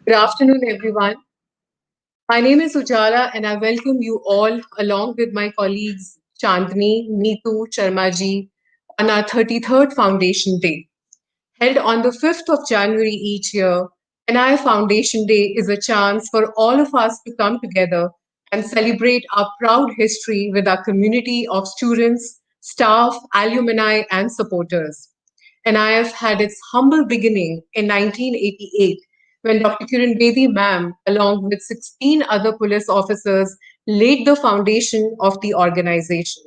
Good afternoon, everyone. My name is Ujala, and I welcome you all, along with my colleagues Chandni, Neetu, Sharmaji, on our 33rd Foundation Day. Held on the 5th of January each year, NI Foundation Day is a chance for all of us to come together and celebrate our proud history with our community of students, staff, alumni, and supporters. NIF had its humble beginning in 1988 when Dr. Kiran Bedi ma'am, along with 16 other police officers, laid the foundation of the organization.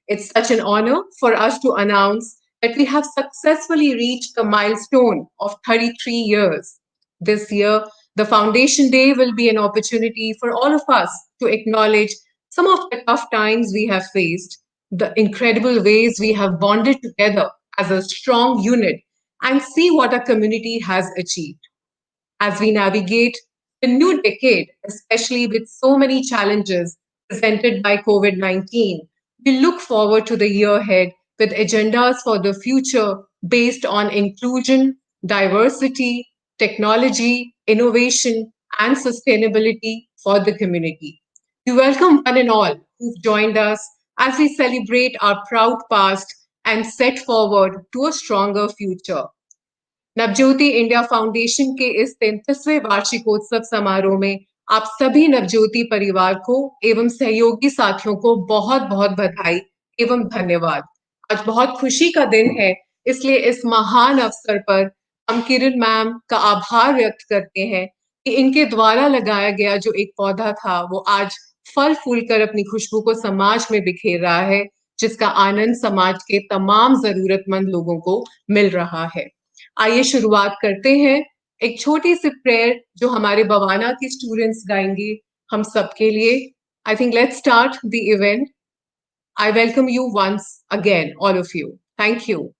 It's such an honor for us to announce that we have successfully reached the milestone of 33 years. This year, the Foundation Day will be an opportunity for all of us to acknowledge some of the tough times we have faced, the incredible ways we have bonded together as a strong unit, and see what our community has achieved. As we navigate the new decade, especially with so many challenges presented by COVID 19, we look forward to the year ahead with agendas for the future based on inclusion, diversity, technology, innovation, and sustainability for the community. We welcome one and all who've joined us as we celebrate our proud past and set forward to a stronger future. Navjyoti India foundation के इस 33वें वार्षिकोत्सव समारोह में आप सभी नवज्योति परिवार को एवं सहयोगी साथियों को बहुत बहुत बधाई एवं धन्यवाद। आज बहुत खुशी का दिन है, इसलिए इस महान अवसर पर हम किरण मैम का आभार व्यक्त करते हैं कि इनके द्वारा लगाया गया जो एक पौधा था वो आज फल फूल कर अपनी खुशबू को समाज में बिखेर रहा है, जिसका आनंद समाज के तमाम जरूरतमंद लोगों को मिल रहा है। आइए शुरुआत करते हैं एक छोटी सी प्रेयर जो हमारे बवाना के स्टूडेंट्स गाएंगे हम सबके लिए। I think let's start the event. I welcome you once again all of you. Thank you.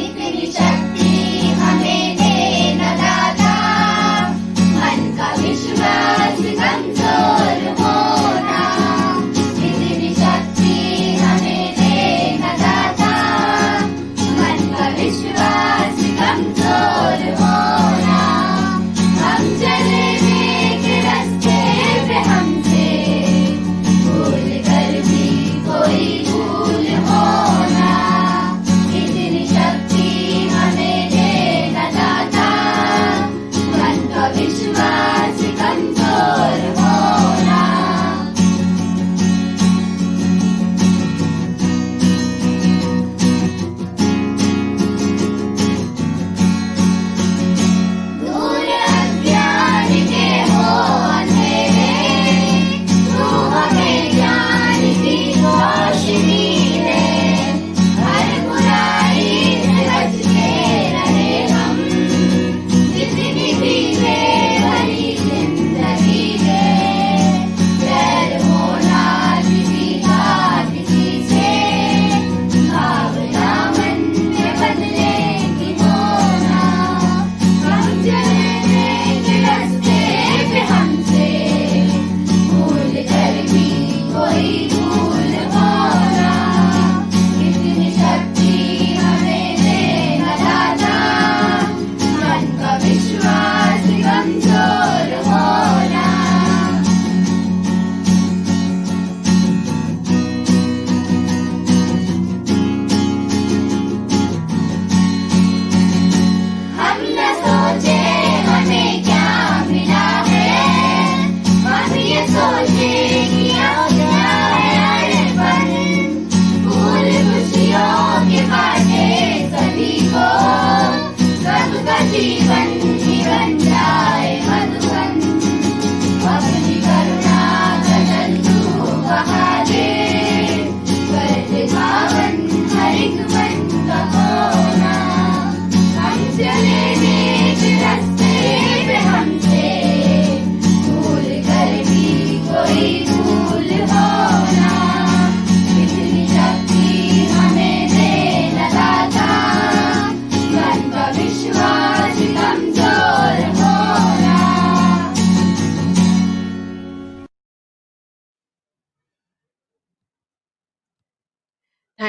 इतनी शक्ति हमें देना दाता, मन का विश्वास कमजोर होना। इतनी शक्ति हमें देना दाता, मन का विश्वास कमजोर होना। हम चले नेक रास्ते पे हमसे, भूल कर भी कोई भूल होना। इतनी शक्ति हमें देना दाता, मन का विश्वास कमजोर होना। दूर अज्ञान के हो अंधेरे, तू हमें ज्ञान की रोशनी दे। हर बुराई से बच के रहे हम, जितनी भी बेवरी जिंदगी है। डर होना किसी का किसी से, भावना मन में बदले की होना। हम चले नेक रास्ते पे हमसे, भूल कर भी कोई भूल होना। इतनी शक्ति हमें देना दाता, मन का विश्वास कमजोर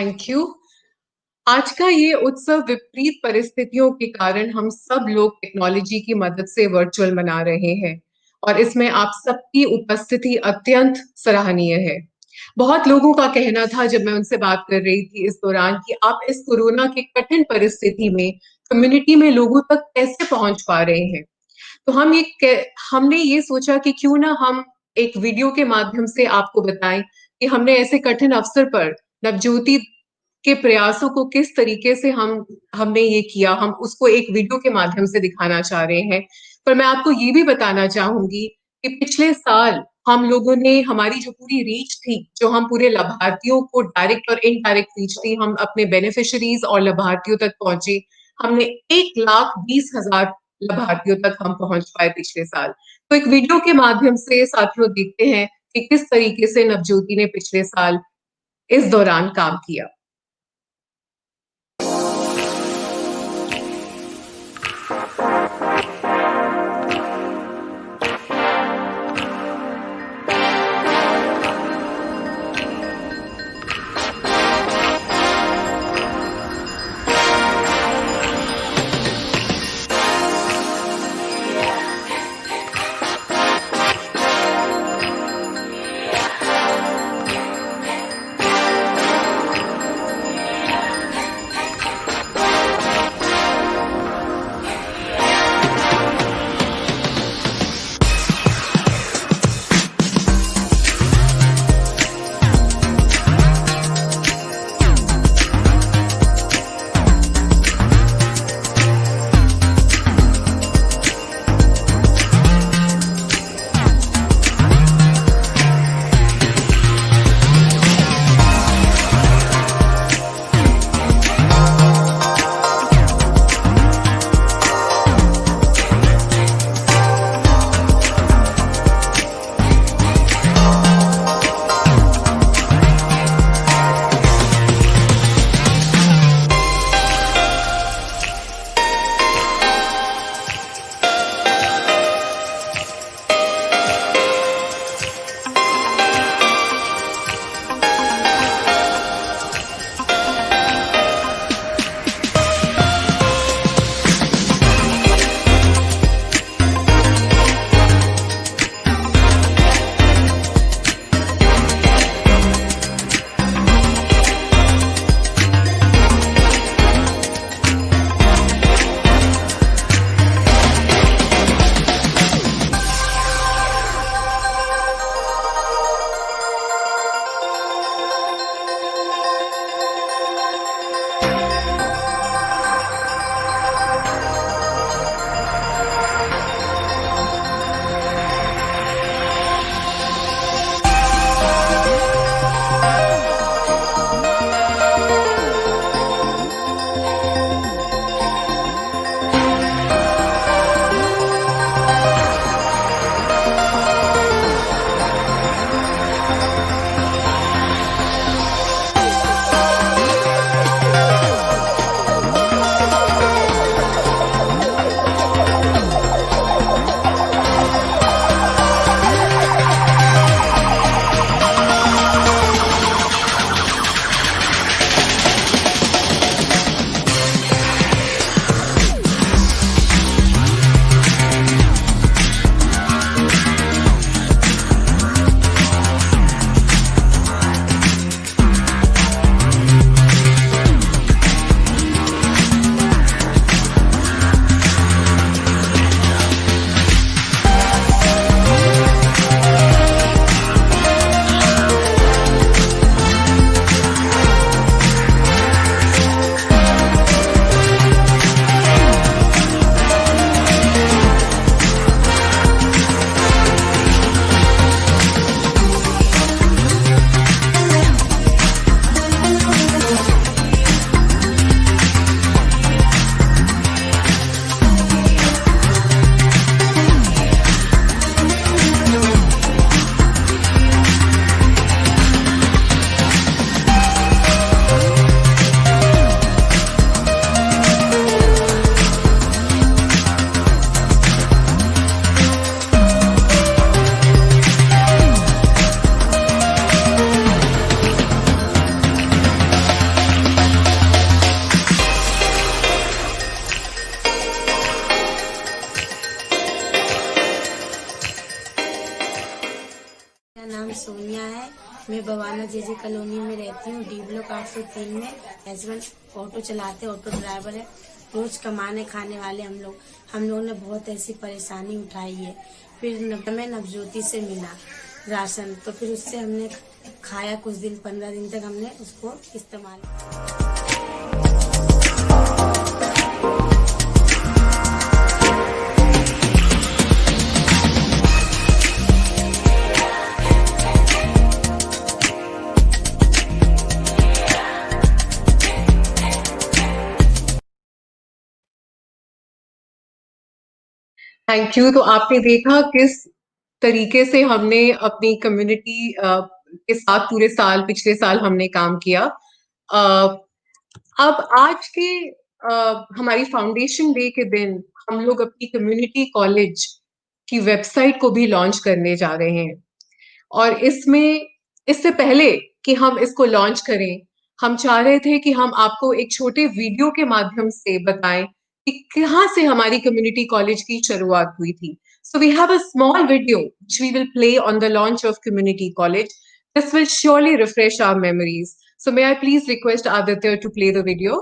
थैंक यू। आज का ये उत्सव विपरीत परिस्थितियों के कारण हम सब लोग टेक्नोलॉजी की मदद से वर्चुअल मना रहे हैं और इसमें आप सबकी उपस्थिति अत्यंत सराहनीय है। बहुत लोगों का कहना था जब मैं उनसे बात कर रही थी इस दौरान कि आप इस कोरोना की कठिन परिस्थिति में कम्युनिटी में लोगों तक कैसे पहुंच पा रहे हैं। तो हमने ये सोचा कि क्यों ना हम एक वीडियो के माध्यम से आपको बताएं कि हमने ऐसे कठिन अवसर पर नवज्योति के प्रयासों को किस तरीके से हमने ये किया, हम उसको एक वीडियो के माध्यम से दिखाना चाह रहे हैं। पर मैं आपको ये भी बताना चाहूंगी कि पिछले साल हम लोगों ने हमारी जो पूरी रीच थी, जो हम पूरे लाभार्थियों को डायरेक्ट और इनडायरेक्ट रीच थी, हम अपने बेनिफिशियरीज और लाभार्थियों तक पहुंचे। हमने 1,20,000 लाभार्थियों तक हम पहुंच पाए पिछले साल। तो एक वीडियो के माध्यम से साथियों देखते हैं कि किस तरीके से नवज्योति ने पिछले साल इस दौरान काम किया। सोनिया है। मैं बवाना जेजे कॉलोनी में रहती हूँ, डी ब्लॉक 803 में। हस्बैंड ऑटो चलाते, ऑटो ड्राइवर है। रोज कमाने खाने वाले हम लोगों ने बहुत ऐसी परेशानी उठाई है। फिर हमें नवज्योति से मिला राशन, तो फिर उससे हमने खाया कुछ दिन, 15 दिन तक हमने उसको इस्तेमाल किया। Thank you. तो आपने देखा किस तरीके से हमने अपनी कम्युनिटी के साथ पूरे साल, पिछले साल हमने काम किया। अ, अब आज के हमारी फाउंडेशन डे के दिन हम लोग अपनी कम्युनिटी कॉलेज की वेबसाइट को भी लॉन्च करने जा रहे हैं। और इसमें, इससे पहले कि हम इसको लॉन्च करें, हम चाह रहे थे कि हम आपको एक छोटे वीडियो के माध्यम से बताएं कि कहाँ से हमारी कम्युनिटी कॉलेज की शुरुआत हुई थी। So we have a small video which we will play on the launch of community college. This will surely refresh our memories. So may I please request Aditya to play the video?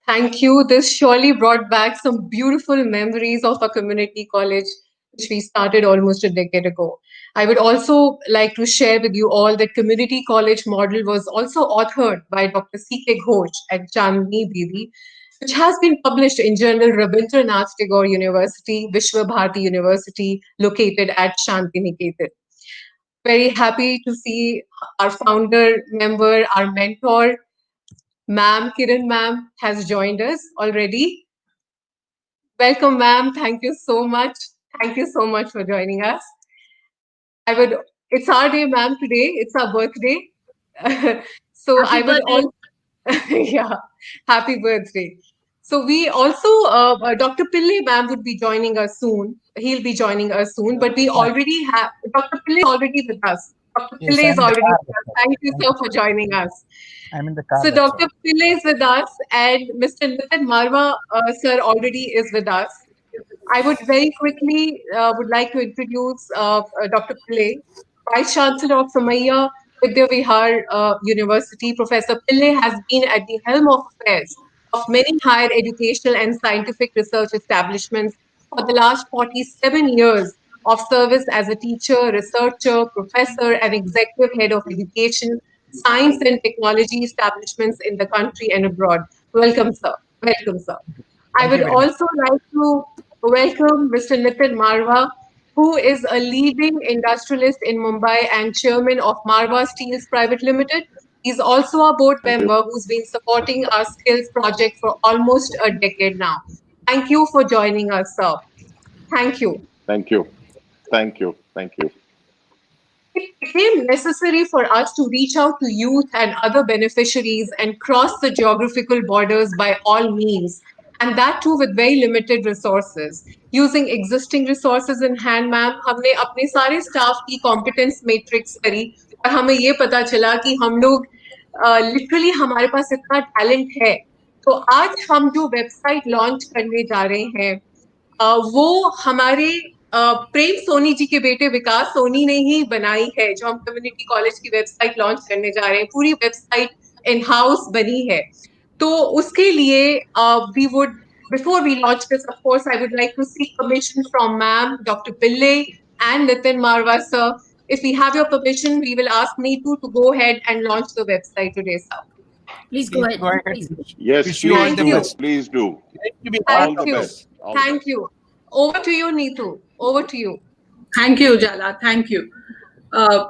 Thank you. This surely brought back some beautiful memories of a community college, which we started almost a decade ago. I would also like to share with you all that community college model was also authored by Dr. C.K. Ghosh at Chandni Bibi. which has been published in journal Rabindranath Tagore University, Vishwa Bharati University, located at Shantiniketan. Very happy to see our founder member, our mentor, Ma'am Kiran Ma'am has joined us already. Welcome, ma'am. Thank you so much. Thank you so much for joining us. I would, it's our day, ma'am, today. It's our birthday. So Happy I would birthday. all, yeah, happy birthday. So we also, Dr. Pillai ma'am would be joining us soon. He'll be joining us soon, but we already have, Dr. Pillai is already with us. Dr. Yes, Pillai I'm is in the already car. with us. Thank you, sir, for joining us. I'm in the car. So That's Dr. Pillai is with us and Mr. Nitin Marwa, sir, already is with us. I would very quickly would like to introduce Dr. Pillai, Vice Chancellor of Samaya Vidya Vihar University. Professor Pillai has been at the helm of affairs of many higher educational and scientific research establishments for the last 47 years of service as a teacher, researcher, professor, and executive head of education, science, and technology establishments in the country and abroad. Welcome, sir. Welcome, sir. I Thank would you very much. also like to welcome Mr. Nitin Marwa, who is a leading industrialist in Mumbai and chairman of Marwa Steels Private Limited. He's also a board Thank you. member who's been supporting our skills project for almost a decade now. Thank you for joining us, sir. Thank you. Thank you. Thank you. Thank you. It became necessary for us to reach out to youth and other beneficiaries and cross the geographical borders by all means, and that too with very limited resources. Using existing resources in hand, ma'am हमने अपने सारे staff की competence matrix करी और हमें ये पता चला कि हम लोग लिटरली हमारे पास इतना टैलेंट है. तो आज हम जो वेबसाइट लॉन्च करने जा रहे हैं वो हमारे प्रेम सोनी जी के बेटे विकास सोनी ने ही बनाई है, जो हम कम्युनिटी कॉलेज की वेबसाइट लॉन्च करने जा रहे हैं. पूरी वेबसाइट इन हाउस बनी है. तो उसके लिए we would before we launch this, of course, I would like to seek permission from ma'am, Dr. Pillai and Nitin Marwa, sir. If we have your permission, we will ask Neetu to go ahead and launch the website today, sir. Please go Please ahead. go ahead. Please. Yes, Wish you all please the do. best. Please do. Thank you. All Thank the you. best. All the Thank best. you. Over to you, Neetu. Over to you. Thank you, Ujala. Thank you. Uh,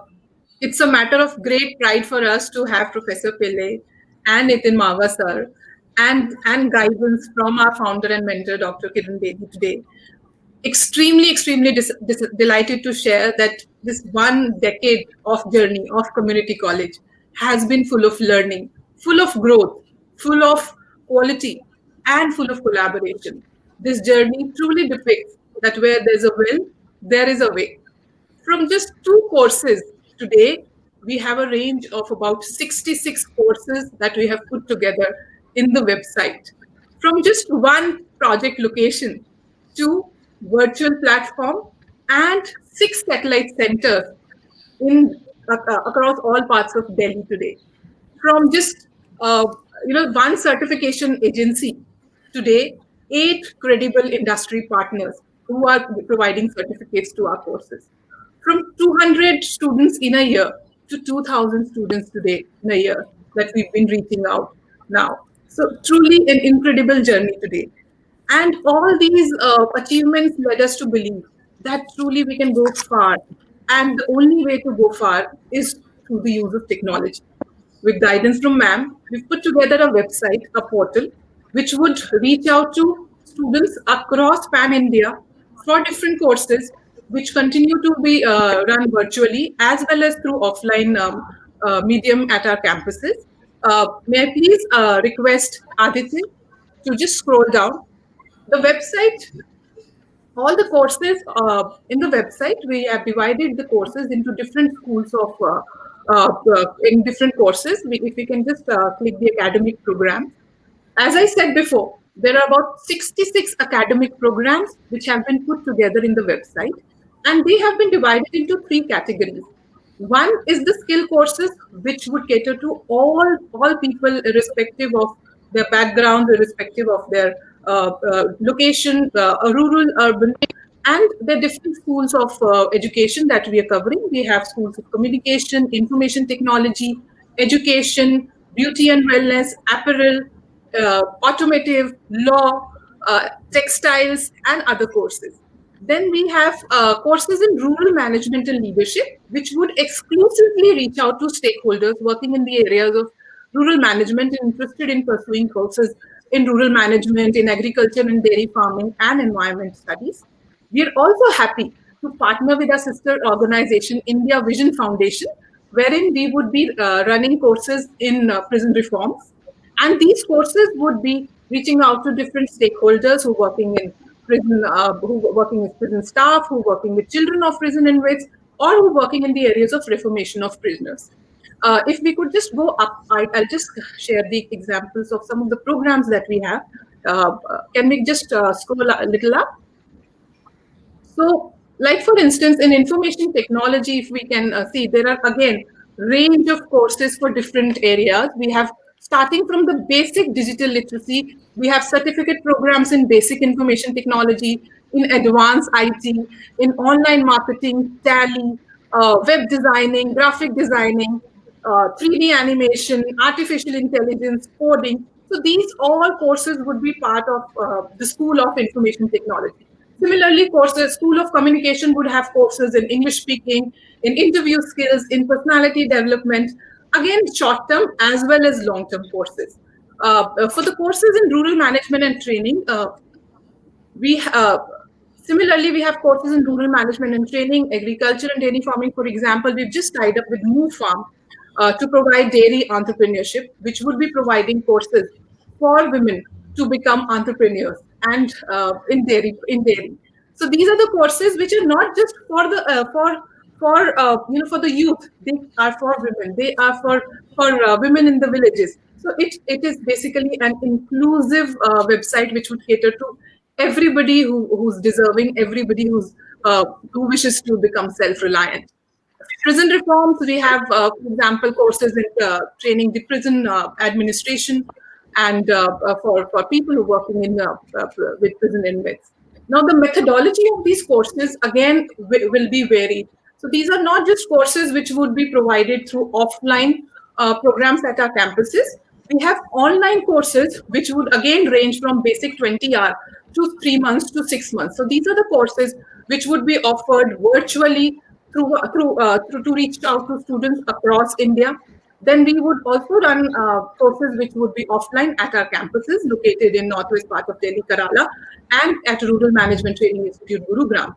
it's a matter of great pride for us to have Professor Pillai and Nitin Marwa sir and guidance from our founder and mentor, Dr. Kiran Bedi today. Extremely delighted to share that this 1 decade of journey of community college has been full of learning, full of growth, full of quality, and full of collaboration. This journey truly depicts that where there's a will, there is a way. From just 2 courses today, we have a range of about 66 courses that we have put together in the website. From just one project location to virtual platform and 6 satellite centers in across all parts of Delhi today. From just one certification agency today, 8 credible industry partners who are providing certificates to our courses. From 200 students in a year to 2,000 students today in a year that we've been reaching out now. So truly an incredible journey today. And all these achievements led us to believe that truly we can go far. And the only way to go far is through the use of technology. With guidance from ma'am, we've put together a website, a portal, which would reach out to students across Pan India for different courses, which continue to be run virtually as well as through offline medium at our campuses. May I please request Aditya to just scroll down the website, all the courses in the website, we have divided the courses into different schools of in different courses. If we can just click the academic program. As I said before, there are about 66 academic programs which have been put together in the website, and they have been divided into 3 categories. One is the skill courses, which would cater to all people, irrespective of their background, irrespective of their location, rural, urban, and the different schools of education that we are covering. We have schools of communication, information technology, education, beauty and wellness, apparel, automotive, law, textiles, and other courses. Then we have courses in rural management and leadership, which would exclusively reach out to stakeholders working in the areas of rural management and interested in pursuing courses in rural management, in agriculture and dairy farming, and environment studies. We are also happy to partner with our sister organization, India Vision Foundation, wherein we would be running courses in prison reforms. And these courses would be reaching out to different stakeholders who are working in prison, who are working with prison staff, who are working with children of prison inmates, or who are working in the areas of reformation of prisoners. If we could just go up, I'll just share the examples of some of the programs that we have. Can we just scroll a little up? So, like for instance, in information technology, if we can see, there are again range of courses for different areas. We have starting from the basic digital literacy, we have certificate programs in basic information technology, in advanced IT, in online marketing, tally, web designing, graphic designing, 3D animation, artificial intelligence, coding. So these all courses would be part of the School of Information Technology. Similarly, courses, School of Communication would have courses in English speaking, in interview skills, in personality development, again, short term as well as long term courses. For the courses in rural management and training, we similarly we have courses in rural management and training, agriculture and dairy farming. For example, we've just tied up with Move Farm to provide dairy entrepreneurship, which would be providing courses for women to become entrepreneurs and in dairy. So these are the courses which are not just for the for the youth. They are for women. They are for women in the villages. So it is basically an inclusive website which would cater to everybody who's deserving, everybody who wishes to become self-reliant. Prison reforms, we have, for example, courses in training the prison administration and for people who are working with prison inmates. Now, the methodology of these courses, again, will be varied. So these are not just courses which would be provided through offline programs at our campuses. We have online courses which would again range from basic 20 hour to 3 months to 6 months. So these are the courses which would be offered virtually through to reach out to students across India. Then we would also run courses which would be offline at our campuses located in northwest part of Delhi, Kerala, and at Rural Management Training Institute, Gurugram.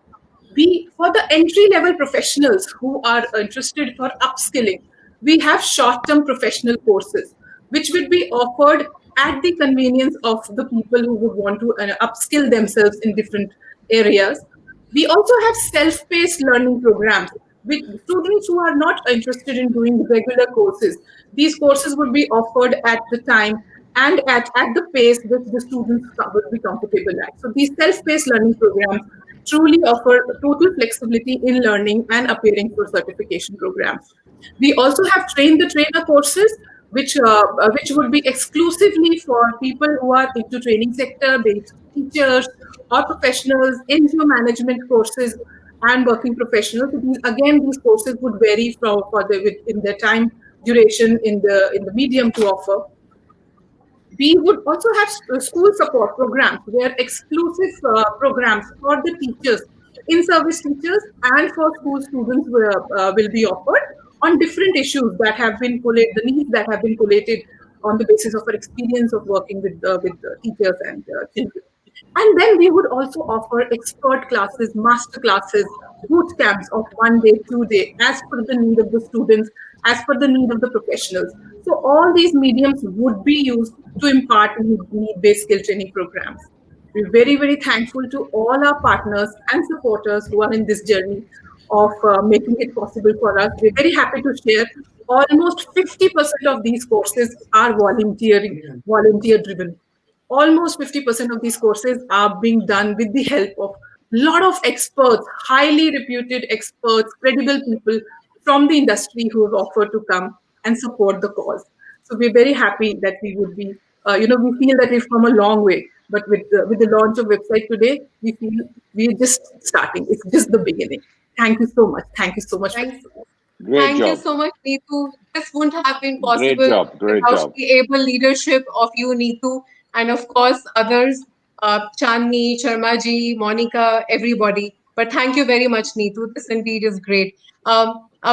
For the entry level professionals who are interested for upskilling, we have short-term professional courses which will be offered at the convenience of the people who would want to upskill themselves in different areas. We also have self-paced learning programs with students who are not interested in doing regular courses. These courses would be offered at the time and at the pace which the students would be comfortable at. So these self-paced learning programs truly offer total flexibility in learning and appearing for certification programs. We also have train the trainer courses, which would be exclusively for people who are into training sector, be it teachers or professionals, NGO management courses, and working professionals. So these courses would vary in their time duration in the medium to offer. We would also have school support programs where exclusive programs for the teachers, in-service teachers, and for school students will be offered on different issues that have been collated, the needs that have been collated on the basis of our experience of working with teachers and children. And then we would also offer expert classes, master classes, boot camps of 1 day, 2 day, as per the need of the students, as per the need of the professionals. So all these mediums would be used to impart need-based skill training programs. We're very, very thankful to all our partners and supporters who are in this journey of making it possible for us. We're very happy to share almost 50% of these courses are volunteer driven. Almost 50% of these courses are being done with the help of a lot of experts, highly reputed experts, credible people from the industry who have offered to come and support the cause. So we're very happy that we would be, we feel that we've come a long way. But with the launch of website today, we feel we're just starting. It's just the beginning. Thank you so much. Thank you so much. Thank Great Thank you job. so much, Neetu. This wouldn't have been Great possible job. Great without job. the able leadership of you, Neetu, and of course others, Chandni, Sharmaji, Monica, everybody. But thank you very much, Neetu. This indeed is great.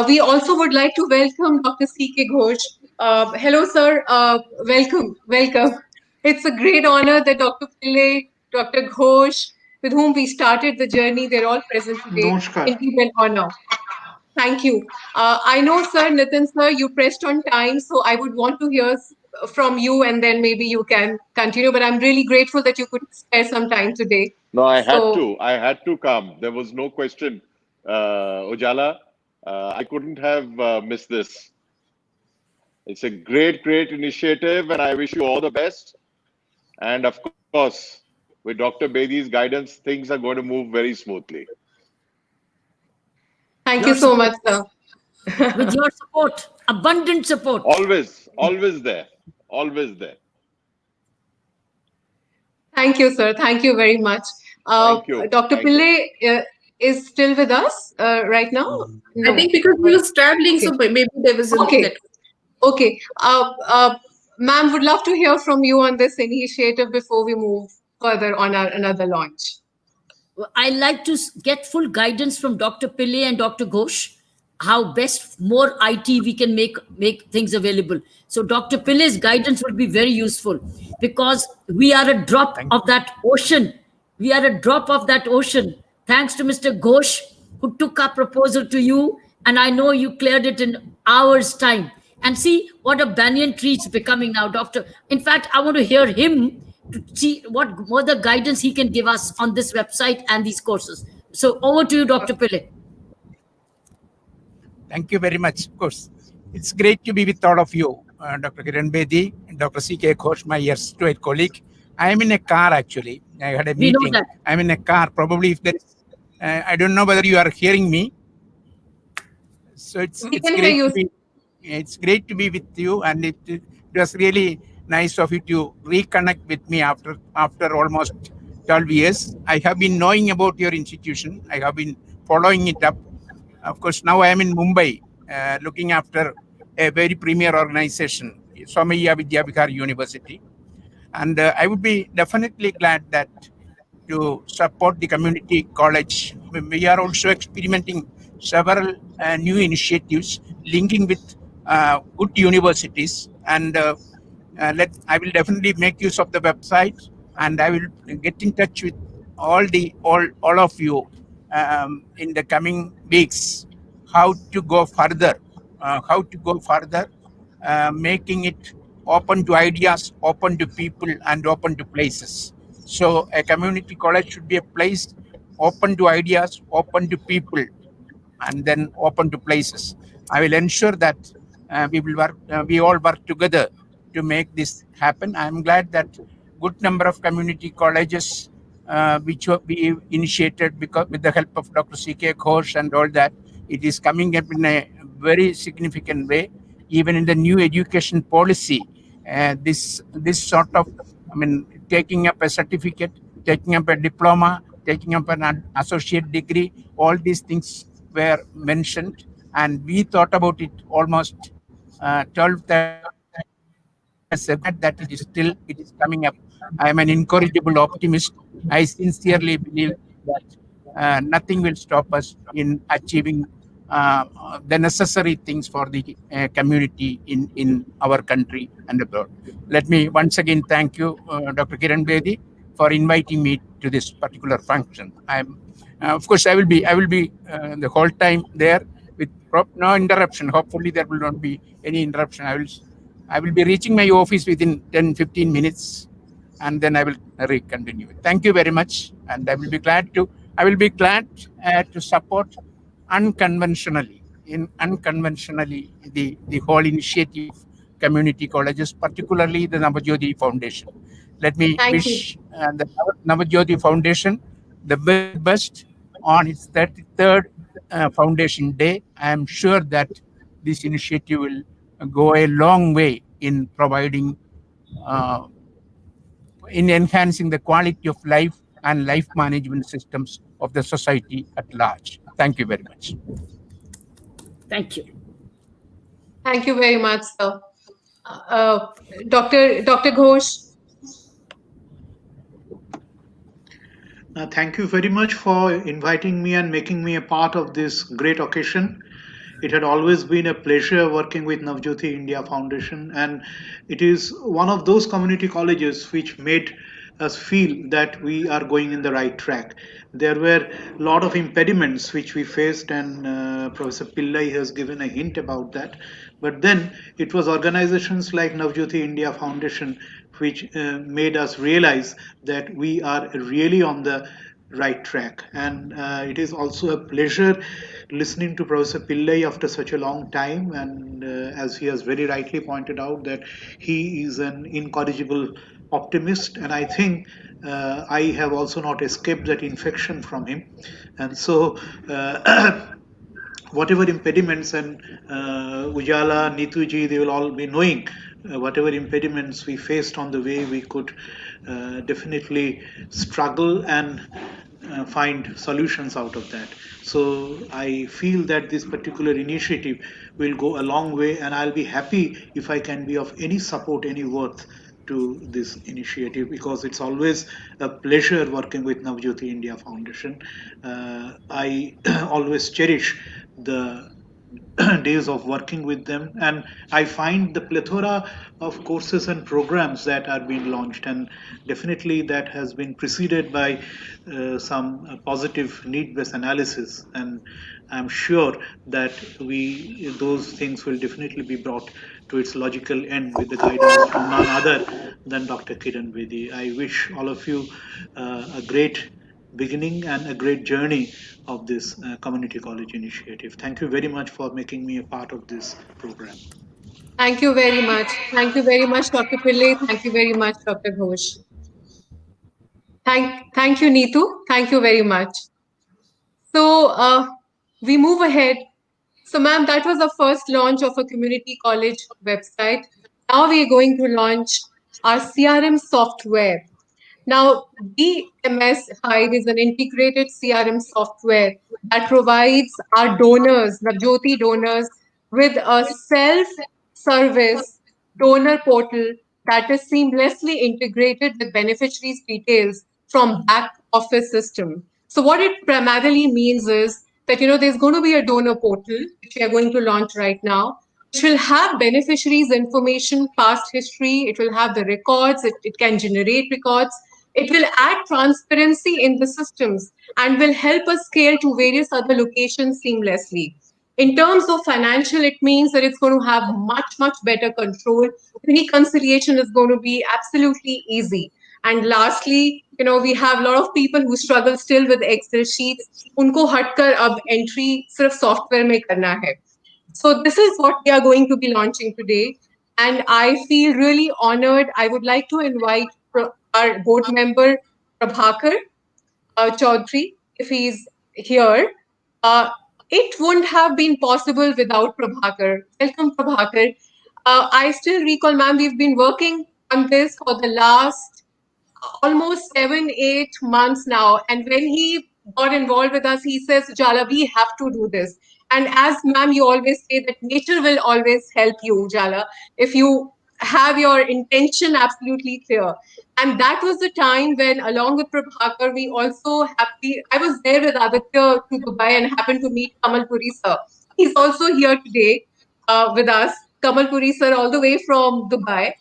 We also would like to welcome Dr. C.K. Ghosh. Hello, sir. Welcome. Welcome. It's a great honor that Dr. Pillai, Dr. Ghosh, with whom we started the journey, they're all present today. Namaskar. Indeed, an honor. Thank you. I know, sir, Nitin, sir, you pressed on time, so I would want to hear from you and then maybe you can continue. But I'm really grateful that you could spare some time today. No, I had So, to. I had to come. There was no question. Ujala, I couldn't have missed this. It's a great, great initiative, and I wish you all the best. And of course, with Dr. Bedi's guidance, things are going to move very smoothly. thank Your you so much, support. sir. With your support, abundant support. Always, always there. Always there. Thank you, sir. Thank you very much. Thank you. Dr. Thank you. Pillai is still with us right now? No. I think because he was traveling, so maybe there was a Okay. network. Okay. Ma'am, would love to hear from you on this initiative before we move further on our another launch. I like to get full guidance from Dr. Pillai and Dr. Ghosh, how best more IT we can make things available. So Dr. Pillai's guidance would be very useful because we are a drop of that ocean. We are a drop of that ocean. Thanks to Mr. Ghosh, who took our proposal to you, and I know you cleared it in hours' time. And see what a banyan tree it's becoming now, Doctor. In fact, I want to hear him to see what more the guidance he can give us on this website and these courses. So over to you, Dr. Pillai. Thank you very much. Of course, it's great to be with all of you, Dr. Kiran Bedi, Dr. C.K. Ghosh, my erstwhile colleague. I am in a car actually. I had a We know meeting. that. I'm in a car. Probably if there is, I don't know whether you are hearing me. So it's We it's can hear great you. to be it's great to be with you, and it was really nice of you to reconnect with me after almost 12 years. I have been knowing about your institution. I have been following it up. Of course, now I am in Mumbai, looking after a very premier organization, Somaiya Vidya Vihar University. And I would be definitely glad that to support the community college. We are also experimenting several new initiatives linking with good universities, and I will definitely make use of the website, and I will get in touch with all of you in the coming weeks how to go further, making it open to ideas, open to people, and open to places. So a community college should be a place open to ideas, open to people, and then open to places. I will ensure that we all work together to make this happen. I'm glad that good number of community colleges which we initiated because with the help of Dr. C.K. Ghosh and all that, it is coming up in a very significant way. Even in the new education policy, this sort of, taking up a certificate, taking up a diploma, taking up an associate degree, all these things were mentioned, and we thought about it almost 12, 13 that it is coming up. I am an incorrigible optimist. I sincerely believe that nothing will stop us in achieving the necessary things for the community in our country and abroad. Let me once again thank you, Dr. Kiran Bedi, for inviting me to this particular function. Of course, I will be the whole time there with no interruption. Hopefully, there will not be any interruption. I will be reaching my office within 10-15 minutes, and then I will recontinue. Thank you very much, and I will be glad to support unconventionally the whole initiative of community colleges, particularly the Navajyoti Foundation. Let me Thank wish the Navajyoti Foundation the very best on its 33rd Foundation Day. I am sure that this initiative will go a long way in providing, in enhancing the quality of life and life management systems of the society at large. Thank you very much. Thank you. Thank you very much, sir. Dr. Ghosh. Thank you very much for inviting me and making me a part of this great occasion. It had always been a pleasure working with Navjyoti India Foundation, and it is one of those community colleges which made us feel that we are going in the right track. There were a lot of impediments which we faced, and Professor Pillai has given a hint about that. But then it was organizations like Navjyoti India Foundation which made us realize that we are really on the right track. And it is also a pleasure listening to Professor Pillai after such a long time. And as he has very rightly pointed out, that he is an incorrigible optimist. And I think I have also not escaped that infection from him. And so whatever impediments, and Ujala, Neetuji, they will all be knowing whatever impediments we faced on the way, we could definitely struggle and find solutions out of that. So I feel that this particular initiative will go a long way, and I'll be happy if I can be of any support, any worth to this initiative, because it's always a pleasure working with Navjyoti India Foundation. I always cherish the days of working with them, and I find the plethora of courses and programs that are being launched, and definitely that has been preceded by some positive need-based analysis, and I'm sure that we those things will definitely be brought to its logical end with the guidance from none other than Dr. Kiran Bedi. I wish all of you a great beginning and a great journey of this community college initiative. Thank you very much for making me a part of this program. Thank you very much. Thank you very much, Dr. Pillai. Thank you very much, Dr. Ghosh. Thank you, Neetu. Thank you very much. So we move ahead. So, ma'am, that was the first launch of a community college website. Now we are going to launch our CRM software. Now, DMS Hive is an integrated CRM software that provides our donors, Navjyoti donors, with a self-service donor portal that is seamlessly integrated with beneficiaries' details from back office system. So what it primarily means is that, there's going to be a donor portal, which we are going to launch right now, which will have beneficiaries' information, past history, it will have the records, it can generate records, it will add transparency in the systems and will help us scale to various other locations seamlessly. In terms of financial, it means that it's going to have much, much better control. Reconciliation is going to be absolutely easy. And lastly, we have a lot of people who struggle still with Excel sheets. उनको हटकर अब entry सिर्फ software में करना है. So this is what we are going to be launching today. And I feel really honored. I would like to invite our board member, Prabhakar Chaudhary, if he's here. It wouldn't have been possible without Prabhakar. Welcome, Prabhakar. I still recall, ma'am, we've been working on this for the last almost 7-8 months now. And when he got involved with us, he says, Ujala, we have to do this. And as ma'am, you always say that nature will always help you, Ujala, if you have your intention absolutely clear. And that was the time when, along with Prabhakar, we also I was there with Aditya to Dubai and happened to meet Kamal Puri sir. He's also here today with us. Kamal Puri sir, all the way from Dubai.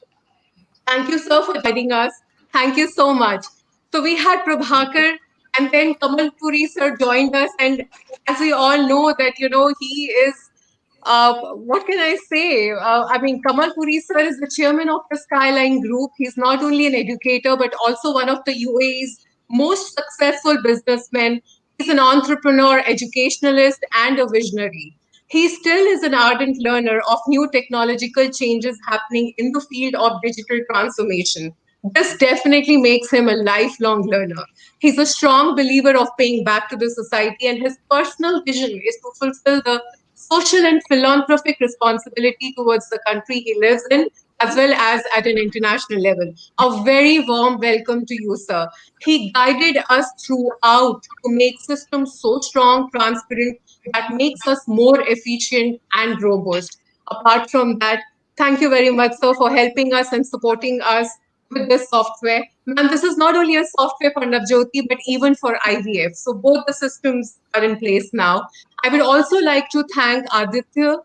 Thank you, sir, for joining us. Thank you so much. So we had Prabhakar, and then Kamal Puri sir joined us. And as we all know that, he is, what can I say? Kamal Puri sir is the chairman of the Skyline Group. He's not only an educator, but also one of the UAE's most successful businessmen. He's an entrepreneur, educationalist, and a visionary. He still is an ardent learner of new technological changes happening in the field of digital transformation. This definitely makes him a lifelong learner. He's a strong believer of paying back to the society, and his personal vision is to fulfill the social and philanthropic responsibility towards the country he lives in, as well as at an international level. A very warm welcome to you, sir. He guided us throughout to make systems so strong, transparent, that makes us more efficient and robust. Apart from that, thank you very much, sir, for helping us and supporting us with this software. Ma'am, this is not only a software for Navjyoti, but even for IVF. So both the systems are in place now. I would also like to thank Aditya,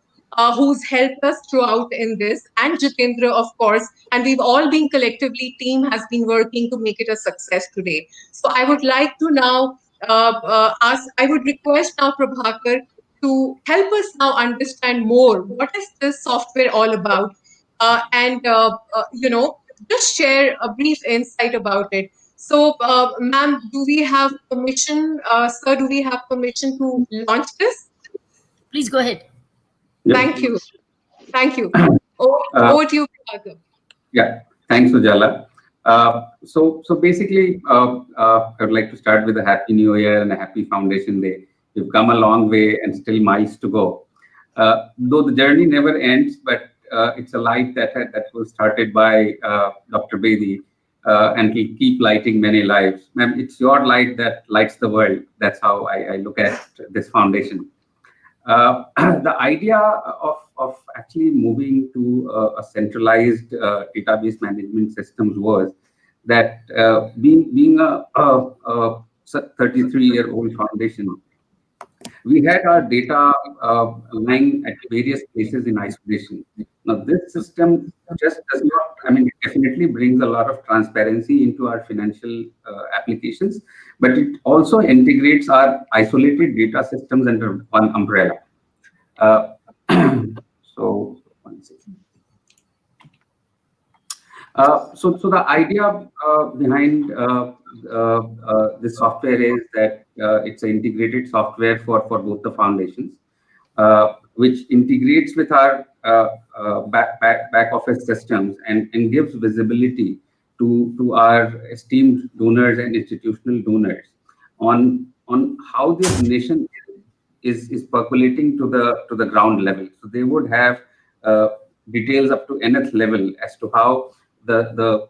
who's helped us throughout in this, and Jitendra, of course. And we've all been collectively, team has been working to make it a success today. So I would like to now I would request now Prabhakar to help us now understand more what is this software all about, and just share a brief insight about it. So, ma'am, do we have permission, sir? Do we have permission to launch this? Please go ahead. Yes, Thank you. please. Thank you. Over, Uh, over to you, Prabhakar. Yeah, thanks, Ujala. So basically, I would like to start with a happy New Year and a happy Foundation Day. We've come a long way and still miles to go. Though the journey never ends, but it's a light that was started by Dr. Bedi, and will keep lighting many lives. Ma'am, it's your light that lights the world. That's how I look at this foundation. The idea of actually moving to a centralized database management systems was that being a 33-year-old foundation, we had our data lying at various places in isolation. Now, this system just does not, I mean, it definitely brings a lot of transparency into our financial applications, but it also integrates our isolated data systems under one umbrella. So, one second. So the idea behind this software is that it's an integrated software for both the foundations, which integrates with our back office systems and gives visibility to our esteemed donors and institutional donors on how their donation is percolating to the ground level. So they would have details up to nth level as to how the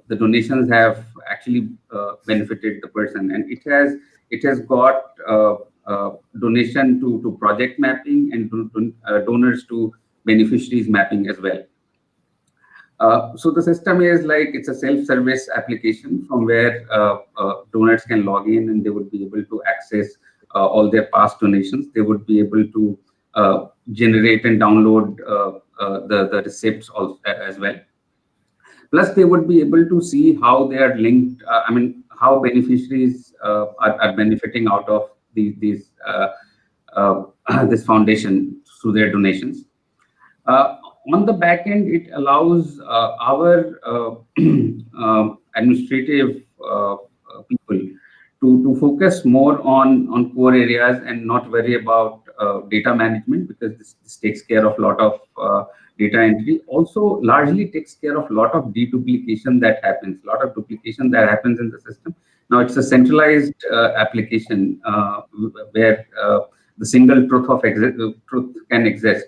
donations have actually benefited the person, and it has got donation to project mapping and donors to beneficiaries mapping as well. So the system is like, it's a self-service application from where donors can log in, and they would be able to access all their past donations. They would be able to generate and download the receipts also, as well. Plus, they would be able to see how they are linked. I mean, how beneficiaries are benefiting out of these this foundation through their donations. On the back end, it allows our administrative people to focus more on core areas and not worry about data management, because this takes care of a lot of data entry. Also, largely takes care of a lot of deduplication that happens, a lot of duplication that happens in the system. Now, it's a centralized application where the single truth of truth can exist.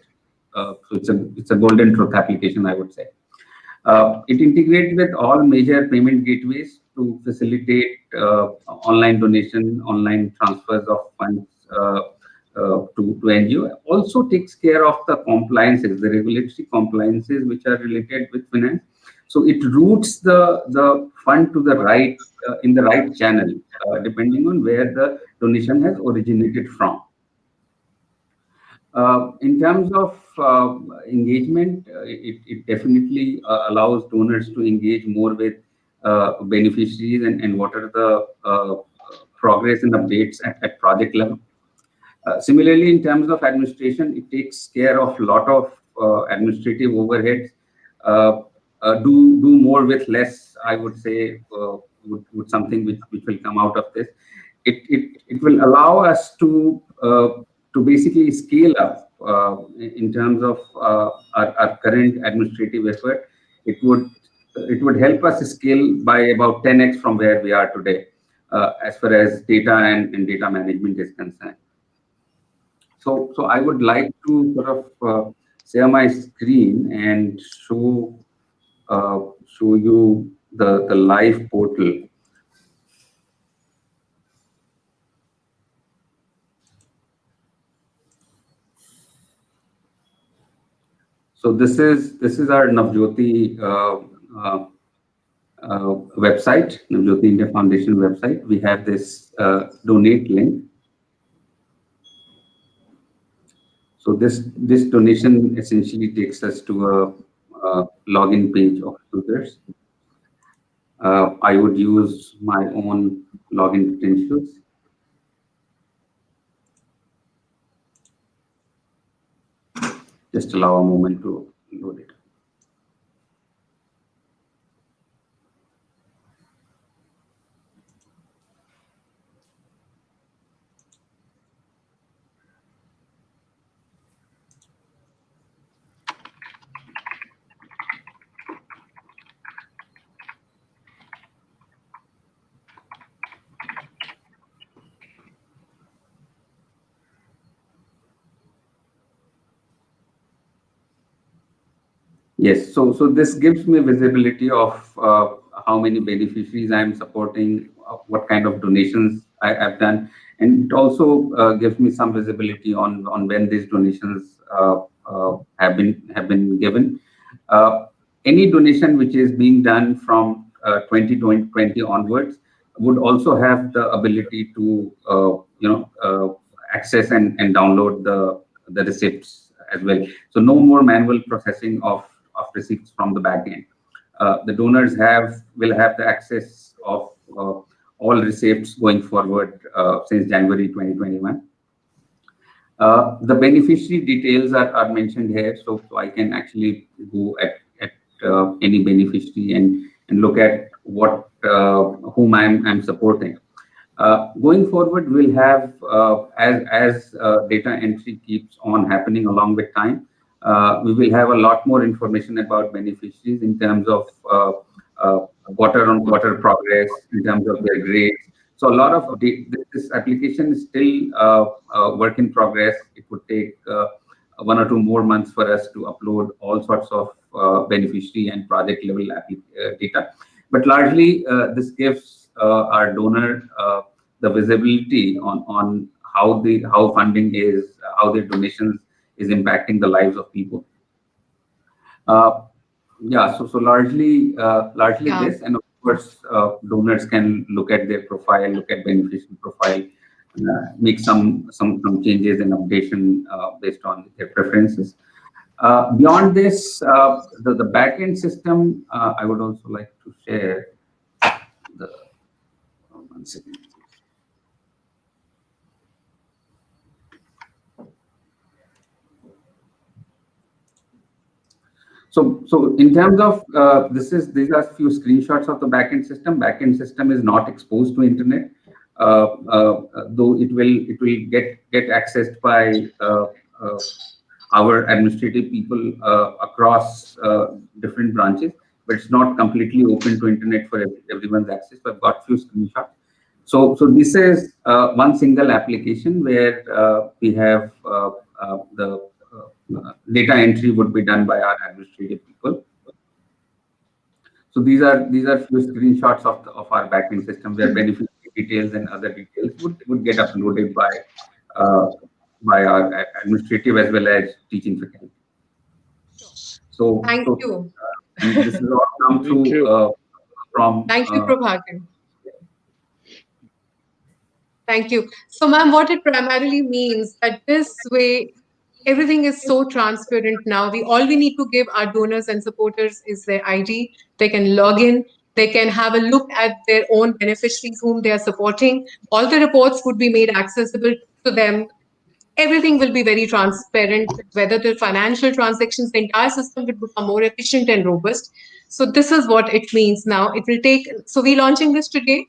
So it's a golden truth application, I would say. It integrates with all major payment gateways to facilitate online donation, online transfers of funds to NGO. Also takes care of the compliances, the regulatory compliances which are related with finance. So it routes the fund to the right in the right channel, depending on where the donation has originated from. In terms of engagement, it definitely allows donors to engage more with beneficiaries and what are the progress and updates at project level. Similarly, in terms of administration, it takes care of a lot of administrative overheads. Do more with less, I would say, would something which will come out of this. It will allow us to basically scale up in terms of our current administrative effort. It would help us scale by about 10x from where we are today, as far as data and data management is concerned. So I would like to sort of share my screen and show you the live portal. So this is our Navjyoti website, Navjyoti India Foundation website. We have this donate link. So this donation essentially takes us to a login page of tutors. I would use my own login credentials. Just allow a moment to load it. Yes, so this gives me visibility of how many beneficiaries I'm supporting, what kind of donations I've done, and it also gives me some visibility on when these donations have been given. Any donation which is being done from 2020 onwards would also have the ability to access and download the receipts as well. So no more manual processing of receipts from the back end. The donors will have the access of all receipts going forward since January 2021. The beneficiary details are mentioned here, so I can actually go at any beneficiary and look at what whom I'm supporting. Going forward, we'll have as data entry keeps on happening along with time, we will have a lot more information about beneficiaries in terms of quarter-on-quarter progress, in terms of their grades. So a lot of this application is still a work in progress. It would take 1 or 2 more months for us to upload all sorts of beneficiary and project level data. But largely, this gives our donor the visibility on how funding is, how their donations is impacting the lives of people. Yeah, so largely this, and of course, donors can look at their profile, look at beneficiary profile, make some changes and updation based on their preferences. Beyond this, the backend system, I would also like to share the 1 second. So in terms of these are a few screenshots of the backend system. Backend system is not exposed to internet, though it will get accessed by our administrative people across different branches, but it's not completely open to internet for everyone's access. So I've got few screenshots. So this is one single application where we have the data entry would be done by our administrative people. So these are few screenshots of our backend system where beneficiary details and other details would get uploaded by our administrative as well as teaching faculty. So Thank you. This is all come through from. Thank you, Prabhakar. Thank you. So, ma'am, what it primarily means that this way, everything is so transparent now. All we need to give our donors and supporters is their ID. They can log in. They can have a look at their own beneficiaries whom they are supporting. All the reports would be made accessible to them. Everything will be very transparent, whether the financial transactions, the entire system will become more efficient and robust. So this is what it means now. It will take, so we're launching this today.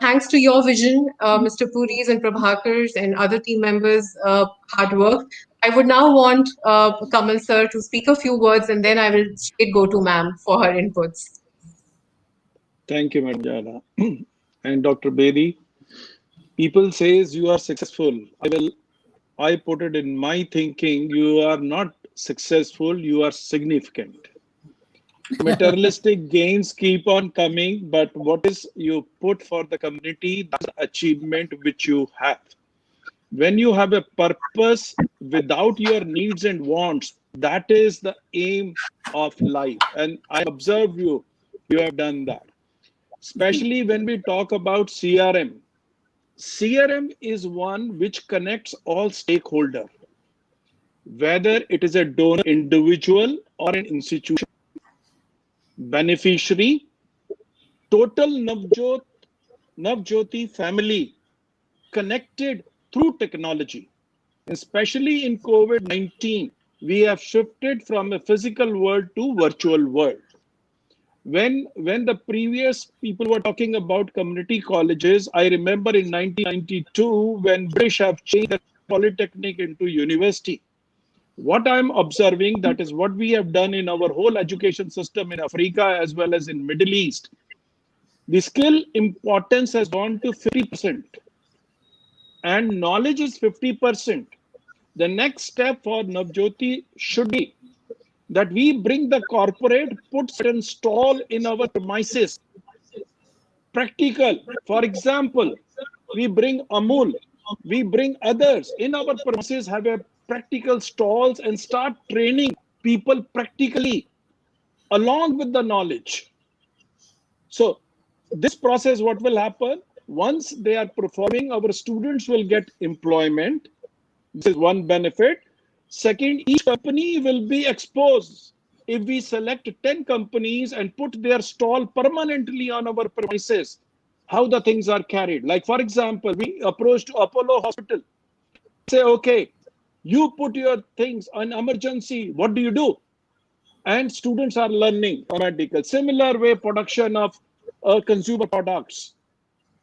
Thanks to your vision, Mr. Puri's and Prabhakar's and other team members' hard work. I would now want Kamal sir to speak a few words, and then I will straight go to ma'am for her inputs. Thank you, Madam Jala. And Dr. Bedi, people says you are successful. I put it in my thinking, you are not successful, you are significant. Materialistic gains keep on coming, but what is you put for the community, that's the achievement which you have. When you have a purpose without your needs and wants, That is the aim of life. And I observe you have done that. Especially when we talk about CRM. CRM is one which connects all stakeholders, whether it is a donor individual or an institution, beneficiary, total Navjyoti family connected through technology. Especially in COVID-19, we have shifted from a physical world to virtual world. When the previous people were talking about community colleges, I remember in 1992 when British have changed the polytechnic into university. What I'm observing, that is what we have done in our whole education system in Africa as well as in Middle East. The skill importance has gone to 50% and knowledge is 50%. The next step for Navjyoti should be that we bring the corporate, put certain stall in our premises. Practical. For example, we bring Amul, we bring others in our premises, have a practical stalls and start training people practically along with the knowledge. So this process, what will happen? Once they are performing, our students will get employment. This is one benefit. Second, each company will be exposed. If we select 10 companies and put their stall permanently on our premises, how the things are carried. Like, for example, we approached Apollo Hospital. Say, okay, you put your things on emergency. What do you do? And students are learning automatically. Similar way, production of consumer products.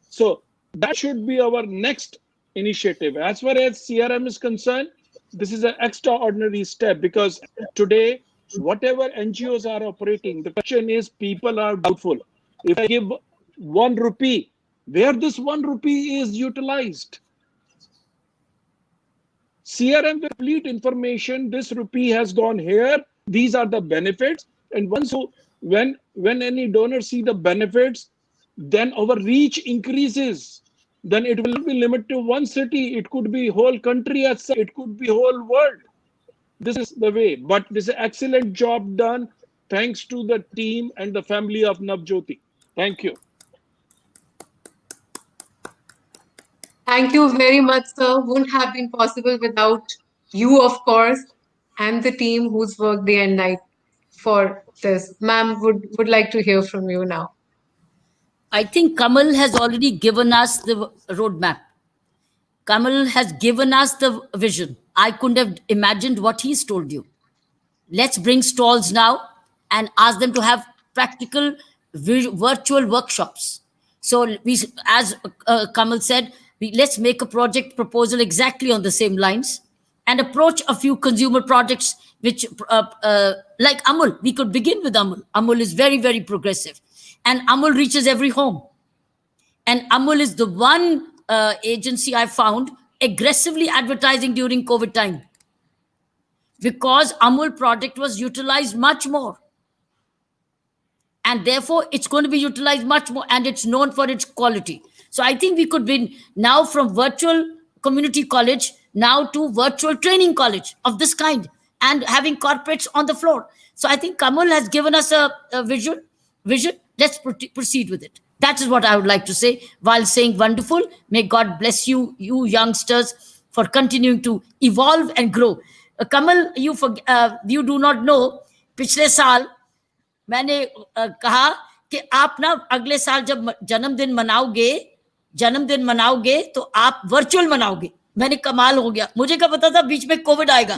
So that should be our next initiative. As far as CRM is concerned, this is an extraordinary step because today, whatever NGOs are operating, the question is people are doubtful. If I give 1 rupee, where this 1 rupee is utilized? CRM will complete information. This rupee has gone here. These are the benefits. And once when any donor see the benefits, then our reach increases. Then it will be limited to one city. It could be whole country, it could be whole world. This is the way. But this is an excellent job done. Thanks to the team and the family of Navjyoti. Thank you. Thank you very much, sir. Wouldn't have been possible without you, of course, and the team who's worked day and night for this. Ma'am, would like to hear from you now. I think Kamal has already given us the roadmap. Kamal has given us the vision. I couldn't have imagined what he's told you. Let's bring stalls now and ask them to have practical virtual workshops. So we, as Kamal said, let's make a project proposal exactly on the same lines and approach a few consumer projects which like Amul. We could begin with Amul. Amul is very, very progressive. And Amul reaches every home. And Amul is the one agency I found aggressively advertising during COVID time because Amul product was utilized much more. And therefore, it's going to be utilized much more and it's known for its quality. So I think we could be now from virtual community college now to virtual training college of this kind and having corporates on the floor. So I think Kamal has given us a vision. Let's proceed with it. That is what I would like to say while saying wonderful. May God bless you, you youngsters, for continuing to evolve and grow. Kamal, you do not know, पिछले साल मैंने कहा कि आप ना अगले साल जब जन्मदिन मनाओगे तो आप वर्चुअल मनाओगे. मैंने कमाल हो गया. मुझे क्या पता था बीच में कोविड आएगा.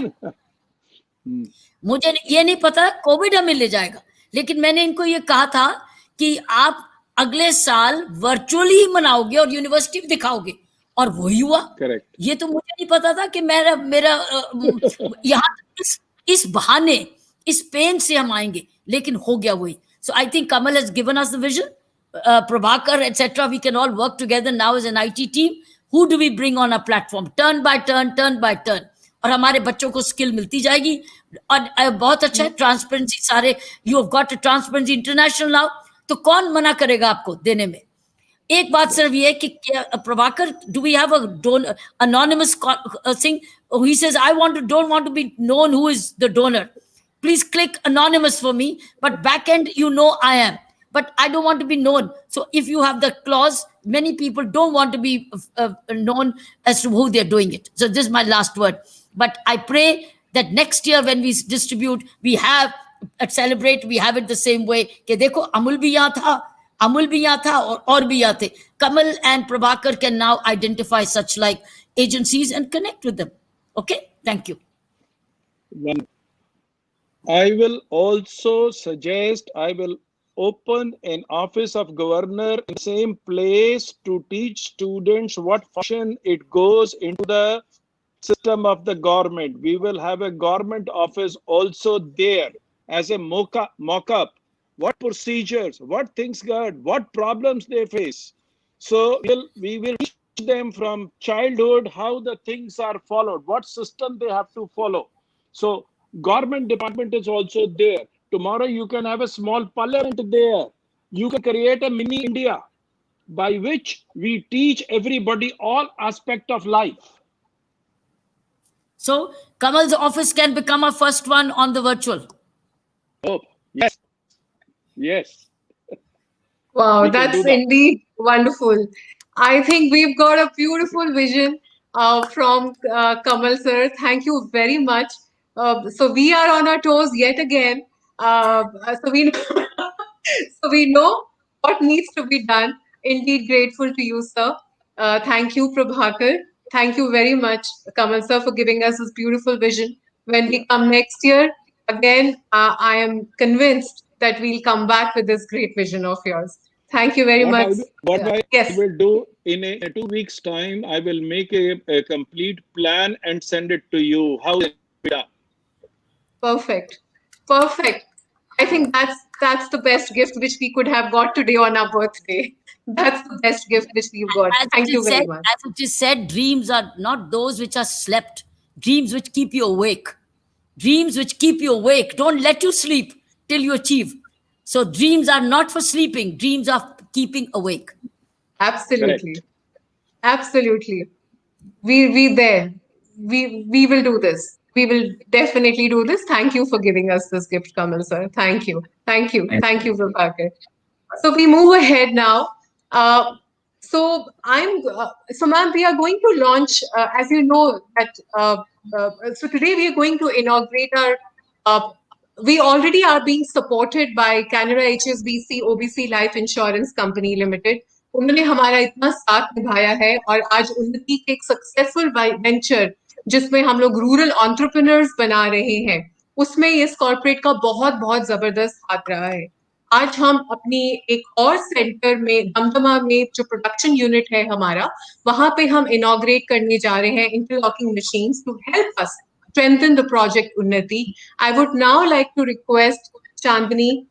मुझे ये नहीं पता कोविड हमें ले जाएगा. लेकिन मैंने इनको ये कहा था कि आप अगले साल वर्चुअली मनाओगे और यूनिवर्सिटी में दिखाओगे और वही हुआ. Correct. ये तो मुझे नहीं पता था कि मेरा यहाँ इस बहाने इस पेन से हम आएंगे लेकिन हो गया वही. So I think Kamal has given us the vision. Prabhakar, etc. We can all work together now as an IT team. Who do we bring on a platform? Turn by turn. और हमारे बच्चों को skill मिलती जाएगी. और बहुत अच्छा है ट्रांसपेरेंसी. सारे you have got transparency international now. तो कौन मना करेगा आपको देने में. एक बात सिर्फ ये है कि Prabhakar, do we have a anonymous thing? He says, I don't want to be known who is the donor. Please click anonymous for me, but back end, I am. But I don't want to be known. So if you have the clause, many people don't want to be known as to who they're doing it. So this is my last word. But I pray that next year when we distribute, we have, celebrate, we have it the same way. कि देखो अमूल भी यहाँ था और भी यहाँ थे. Kamal and Prabhakar can now identify such like agencies and connect with them. Okay, thank you. I will also suggest, I will open an office of governor in the same place to teach students what function it goes into the system of the government. We will have a government office also there as a mock-up. What procedures, what things got, what problems they face. So we will teach them from childhood how the things are followed, what system they have to follow. So government department is also there. Tomorrow you can have a small parliament there. You can create a mini India by which we teach everybody all aspect of life. So Kamal's office can become our first one on the virtual. Oh, yes. Yes. Wow, that's indeed wonderful. I think we've got a beautiful vision from Kamal sir. Thank you very much. So we are on our toes yet again. So we know what needs to be done. Indeed, grateful to you, sir. Thank you, Prabhakar. Thank you very much, Kamal sir, for giving us this beautiful vision. When we come next year, again, I am convinced that we'll come back with this great vision of yours. Thank you very much. I Yes. will do in a 2 weeks' time, I will make a complete plan and send it to you. How is it done? Perfect. Perfect. I think that's the best gift which we could have got today on our birthday. That's the best gift which we've got. Thank you very much. As it is said, dreams are not those which are slept. Dreams which keep you awake. Dreams which keep you awake. Don't let you sleep till you achieve. So dreams are not for sleeping. Dreams are keeping awake. Absolutely. Correct. Absolutely. We there. We will do this. We will definitely do this. Thank you for giving us this gift, Kamal sir. Thank you. Thank you. Thank you, Prabhakar. So we move ahead now. So ma'am, we are going to launch, as you know, that so today we are going to inaugurate our. We already are being supported by Canara HSBC OBC Life Insurance Company Limited. उन्होंने हमारा इतना साथ निभाया है और आज उन्नति के एक सक्सेसफुल वेंचर जिसमें हम लोग रूरल एंटरप्रेन्योर्स बना रहे हैं, उसमें इस कॉर्पोरेट का बहुत बहुत जबरदस्त हाथ रहा है. आज हम अपनी एक और सेंटर में दमदमा में जो प्रोडक्शन यूनिट है हमारा, वहां पे हम इनॉग्रेट करने जा रहे हैं interlocking machines to help us strengthen the project Unnati. I would now like to request Chandni,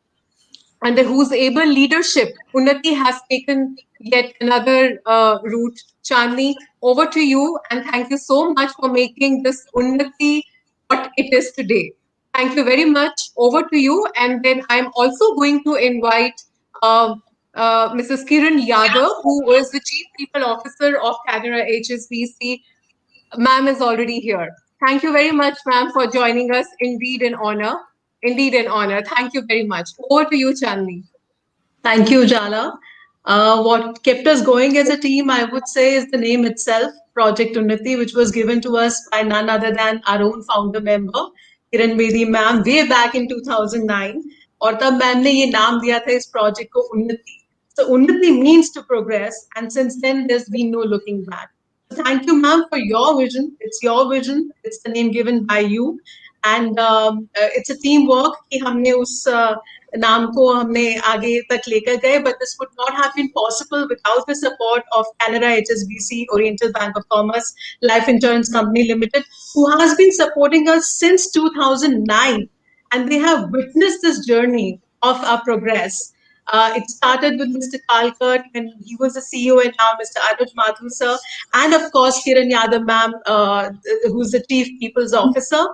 under whose able leadership Unnati has taken yet another route. Chandni, over to you, and thank you so much for making this Unnati what it is today. Thank you very much. Over to you, and then I'm also going to invite Mrs. Kiran Yadav, who is the Chief People Officer of Canara HSBC. Ma'am is already here. Thank you very much, ma'am, for joining us. Indeed an honor. Indeed an honor. Thank you very much. Over to you, Chandni. Thank you, Ujala. What kept us going as a team, I would say, is the name itself, Project Unnati, which was given to us by none other than our own founder member, Kiran Bedi ma'am, way back in 2009. और तब ma'am ने ये नाम दिया था इस project को उन्नति. So Unnati means to progress, and since then there's been no looking back. Thank you, ma'am, for your vision. It's your vision. It's the name given by you, and it's a teamwork. कि हमने उस नाम को हमने आगे तक लेकर गए, but this would not have been possible without the support of Canara HSBC, Oriental Bank of Commerce, Life Insurance Company Limited, who has been supporting us since 2009, and they have witnessed this journey of our progress. It started with Mr. Kalkut, and he was the CEO, and now Mr. Anuj Mathur sir, and of course Kiran Yadav ma'am, who's the Chief People's Officer.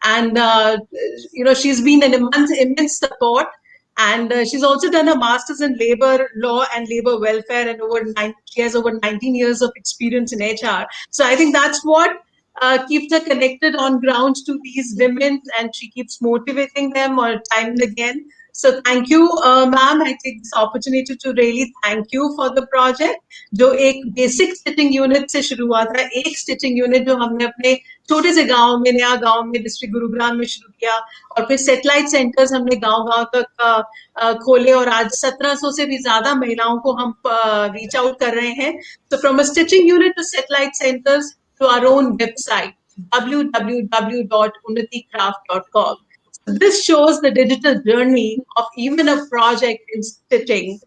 And she's been an immense support. And she's also done a master's in labor law and labor welfare, and she has over 19 years of experience in HR. So I think that's what keeps her connected on ground to these women, and she keeps motivating them all time and again. So thank you, ma'am. I take this opportunity to really thank you for the project. जो एक basic stitching unit से शुरू हुआ था, एक stitching unit जो हमने अपने छोटे से गांव में, नया गांव में, डिस्ट्रिक्ट गुरुग्राम में शुरू किया, और फिर सेटेलाइट सेंटर्स हमने गांव-गांव तक खोले, और आज 1700 से भी ज्यादा महिलाओं को हम रीच आउट कर रहे हैं. So from a stitching unit to satellite centers to our own website, www.unnaticraft.com. So this shows the digital journey of even a project in stitching.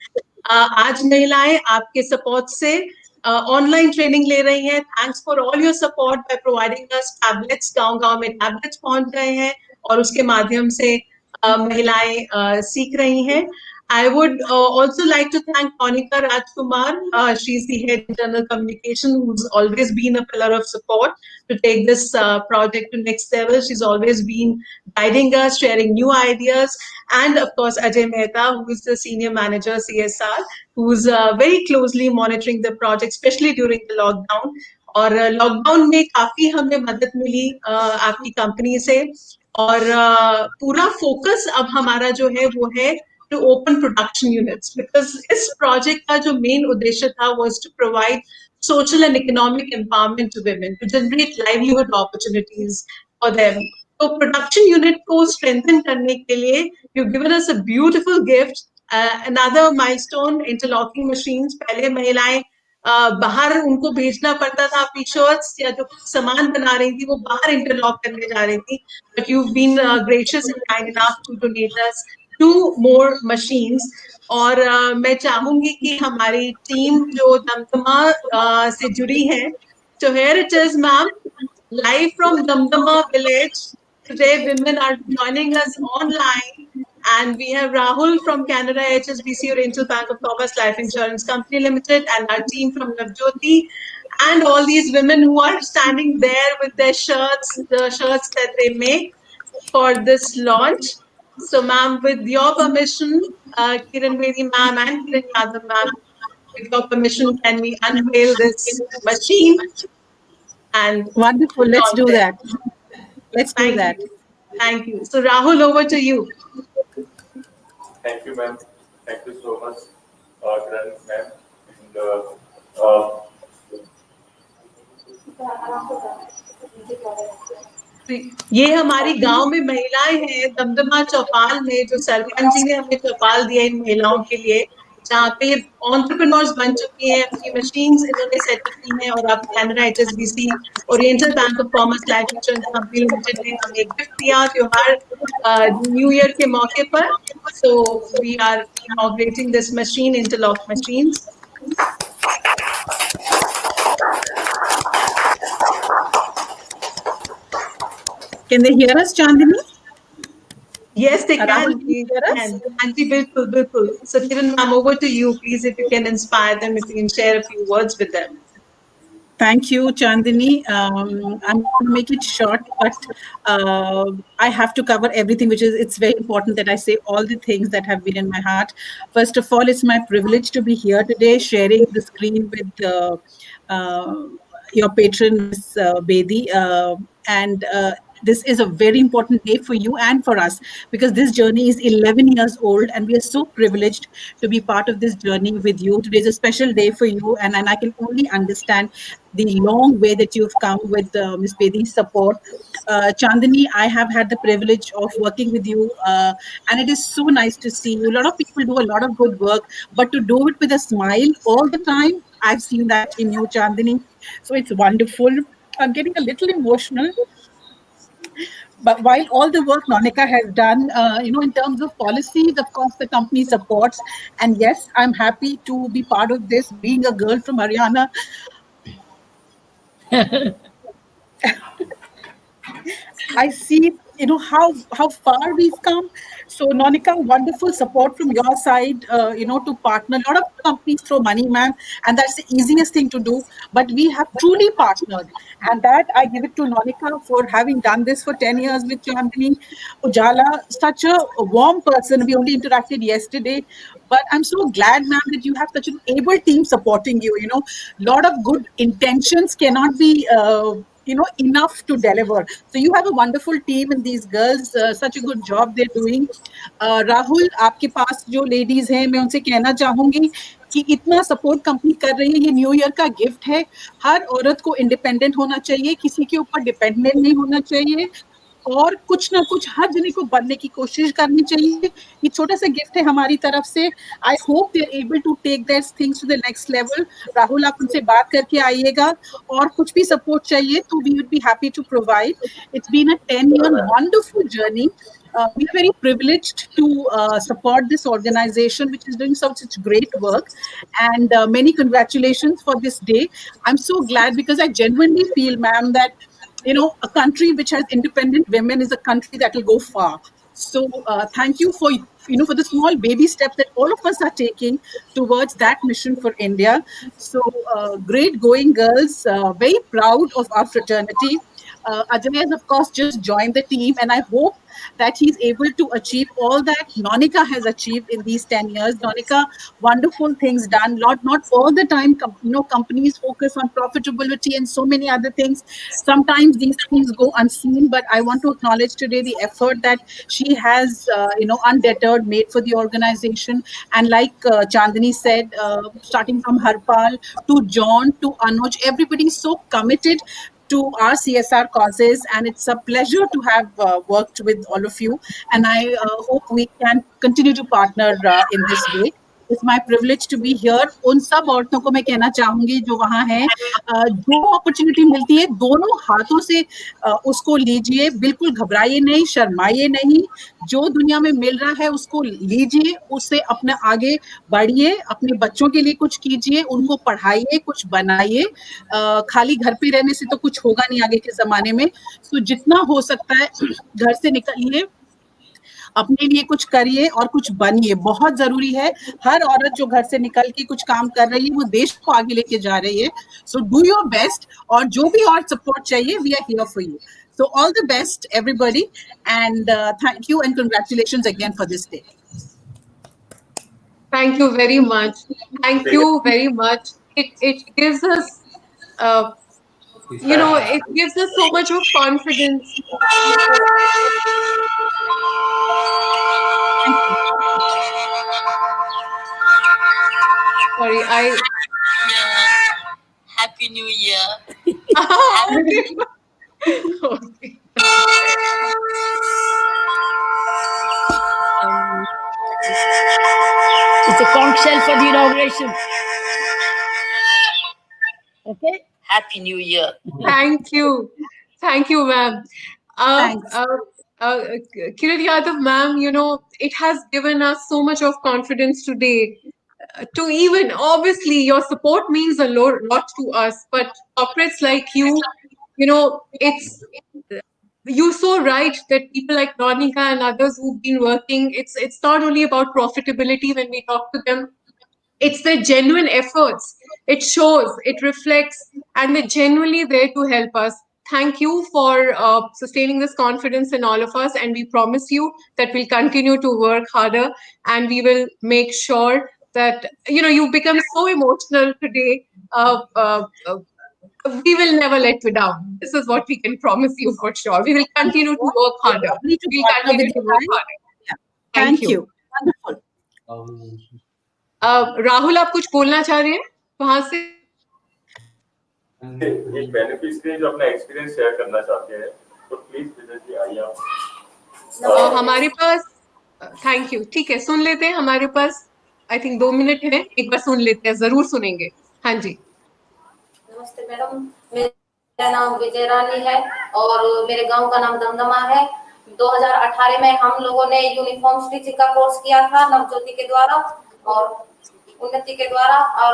आज महिलाएं आपके सपोर्ट से ऑनलाइन ट्रेनिंग ले रही हैं. Thanks for all your support by providing us tablets. गांव-गांव में tablets पहुंच गए हैं और उसके माध्यम से महिलाएं सीख रही हैं. I would also like to thank Monica Rajkumar. She's the head internal communication, who's always been a pillar of support to take this project to next level. She's always been guiding us, sharing new ideas. And of course, Ajay Mehta, who is the senior manager CSR, who's very closely monitoring the project, especially during the lockdown. और lockdown में काफी हमें मदद मिली आपकी company से, और पूरा focus अब हमारा जो है वो है to open production units, because इस project का जो main उद्देश्य था was to provide social and economic empowerment to women, to generate livelihood opportunities for them. तो production unit को strengthen करने के लिए you've given us a beautiful gift, another milestone, interlocking machines. पहले महिलाएं बाहर उनको भेजना पड़ता था अपनी शर्ट्स या जो सामान बना रही थी वो बाहर इंटरलॉक करने जा रही थी, but you've been gracious and kind enough to donate us 2 more machines. और मैं चाहूंगी कि हमारी टीम जो दमदमा से जुड़ी है, so here it is, ma'am, live from Damdama village. Today women are joining us online, and we have Rahul from Canada HSBC Oriental Bank of Commerce Life Insurance Company Limited, and our team from Navjyoti, and all these women who are standing there with their shirts, the shirts that they make for this launch. So, ma'am, with your permission, Kiran Bedi ma'am and Kiran Yadav ma'am, with your permission, can we unveil this machine? And wonderful. Let's do that. Let's do that. Thank you. So, Rahul, over to you. Thank you, ma'am. Thank you so much, Kiran ma'am. ये हमारी गांव में महिलाएं हैं दमदमा चौपाल में, जो सरपंच जी ने हमें चौपाल दिया इन महिलाओं के लिए, जहाँ पे एंटरप्रेन्योर्स बन चुकी हैं, अपनी मशीन्स इन्होंने सेटअप की हैं, और अब Canara HSBC oriental bank of commerce life insurance company limited ने हमें गिफ्ट दिया त्योहार न्यू ईयर के मौके पर. So we are inaugurating this machine, interlock machines. Can they hear us, Chandini? Yes, they can. Auntie, bilkul, bilkul. So, Kiran ma'am, over to you, please, if you can inspire them, if you can share a few words with them. Thank you, Chandini. I'm going to make it short, but I have to cover everything, it's very important that I say all the things that have been in my heart. First of all, it's my privilege to be here today, sharing the screen with your patron, Ms. Bedi, and this is a very important day for you and for us, because this journey is 11 years old, and we are so privileged to be part of this journey with you. Today is a special day for you, and I can only understand the long way that you've come with Ms. Bedi's support. Chandini, I have had the privilege of working with you, and it is so nice to see you. A lot of people do a lot of good work, but to do it with a smile all the time, I've seen that in you, Chandini. So it's wonderful. I'm getting a little emotional. But while all the work Monica has done, in terms of policies, of course, the company supports. And yes, I'm happy to be part of this, being a girl from Haryana. I see how far we've come. So Nonika, wonderful support from your side, to partner. A lot of companies throw money, ma'am, and that's the easiest thing to do. But we have truly partnered, and that I give it to Nonika for having done this for 10 years with Chandni. Ujala, such a warm person. We only interacted yesterday, but I'm so glad, ma'am, that you have such an able team supporting you. Lot of good intentions cannot be enough to deliver. So you have a wonderful team, and these girls, such a good job they're doing. Rahul, आपके पास जो ladies हैं, मैं उनसे कहना चाहूंगी कि इतना support company कर रही है, ये न्यू ईयर का गिफ्ट है. हर औरत को इंडिपेंडेंट होना चाहिए, किसी के ऊपर डिपेंडेंट नहीं होना चाहिए, और कुछ ना कुछ हर जने को बनने की कोशिश करनी चाहिए. ये छोटा सा गिफ्ट है हमारी तरफ से. I hope they are able to take that things to the next level. Rahul, आप उनसे बात करके आइएगा, और कुछ भी सपोर्ट चाहिए तो we would be happy to provide. It's been a 10-year wonderful journey. We are very privileged to support this organization, which is doing such great work, and many congratulations for this day. I'm so glad, because I genuinely feel, ma'am, that a country which has independent women is a country that will go far. So thank you for for the small baby steps that all of us are taking towards that mission for India. So great going, girls. Very proud of our fraternity. Ajay has, of course, just joined the team, and I hope that he's able to achieve all that Nonika has achieved in these 10 years. Nonika, wonderful things done. Not all the time, companies focus on profitability and so many other things. Sometimes these things go unseen, but I want to acknowledge today the effort that she has, undeterred made for the organization. And like Chandni said, starting from Harpal to John to Anuj, everybody is so committed to our CSR causes, and it's a pleasure to have worked with all of you, and I hope we can continue to partner in this way. It's my privilege to be here. उन सब औरतों को मैं कहना चाहूंगी जो वहाँ हैं, जो अपॉर्चुनिटी मिलती है दोनों हाथों से उसको लीजिए, बिल्कुल घबराइए नहीं, शर्माइए नहीं. जो दुनिया में मिल रहा है उसको लीजिए, उससे अपने आगे बढ़िए, अपने बच्चों के लिए कुछ कीजिए, उनको पढ़ाइए, कुछ बनाइए. खाली घर पे रहने से तो कुछ होगा नहीं आगे के जमाने में. तो जितना हो सकता है घर से निकलिए, अपने लिए कुछ करिए और कुछ बनिए. बहुत जरूरी है. हर औरत जो घर से निकल के कुछ काम कर रही है, वो देश को आगे लेके जा रही है. सो डू योर बेस्ट, और जो भी और सपोर्ट चाहिए, we are here for you. So all the best, everybody, and thank you and congratulations again for this day. Thank you very much. Thank you very much. It gives us, it gives us so much of confidence. Sorry, Happy New Year. Okay. Okay. It's a conch shell for the inauguration. Okay. Happy New Year. Thank you, ma'am. Thanks. Kiran Yadav, ma'am, it has given us so much of confidence today. To even, obviously, your support means a lot to us, but corporates like you, you're so right that people like Ronika and others who've been working, it's not only about profitability when we talk to them, it's their genuine efforts. It shows, it reflects, and they're genuinely there to help us. Thank you for sustaining this confidence in all of us, and we promise you that we'll continue to work harder, and we will make sure that you become so emotional today. We will never let you down. This is what we can promise you for sure. We will continue to work harder. We'll continue to work harder. Yeah. Thank you. Wonderful. Rahul, आप कुछ बोलना चाह रहे हैं वहां से? ये beneficiary जो अपना एक्सपीरियंस शेयर करना चाहते हैं, तो प्लीज विजिट जी आइए आप. हमारे पास, थैंक यू, ठीक है, सुन लेते हैं. हमारे पास आई थिंक 2 मिनट है, एक बार सुन लेते हैं, जरूर सुनेंगे. हाँ जी. नमस्ते मैडम, मेरा नाम विजय रानी है और मेरे गांव का नाम दमदमा है. 2018 में हम लोगों ने यूनिफॉर्म स्टिचिंग का कोर्स किया था नवज्योति के द्वारा और उन्नति के द्वारा, और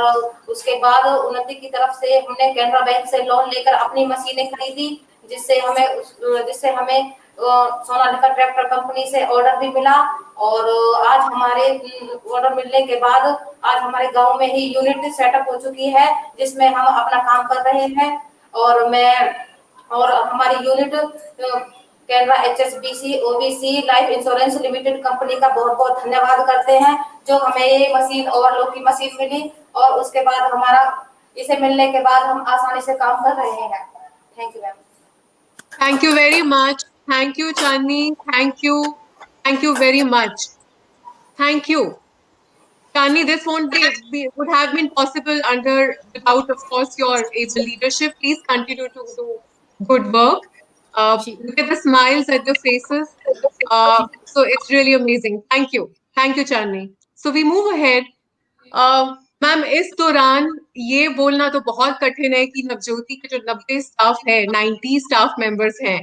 उसके बाद उन्नति की तरफ से हमने कैनरा बैंक से लोन लेकर अपनी मशीनें खरीदी, जिससे हमें सोनालिका ट्रैक्टर कंपनी से ऑर्डर भी मिला और आज हमारे ऑर्डर मिलने के बाद आज हमारे गांव में ही यूनिट सेटअप हो चुकी है जिसमें हम अपना काम कर रहे हैं और हमारी unit Canara HSBC OBC life insurance limited company का बहुत बहुत धन्यवाद करते हैं जो हमें ये मशीन ओवरलॉक की मशीन मिली और उसके बाद हमारा इसे मिलने के बाद हम आसानी से काम कर रहे हैं। Thank you ma'am. Thank you very much. Thank you, Chandni. Thank you. Thank you very much. Thank you. Chandni, this would have been possible without, of course, your able leadership. Please continue to do good work. Look at the smiles at your faces. So it's really amazing. Thank you. Thank you, Chandni. So we move ahead. Ma'am, इस दौरान ये बोलना तो बहुत कठिन है कि नवज्योति के जो 90 स्टाफ है, 90 स्टाफ मेंबर्स हैं,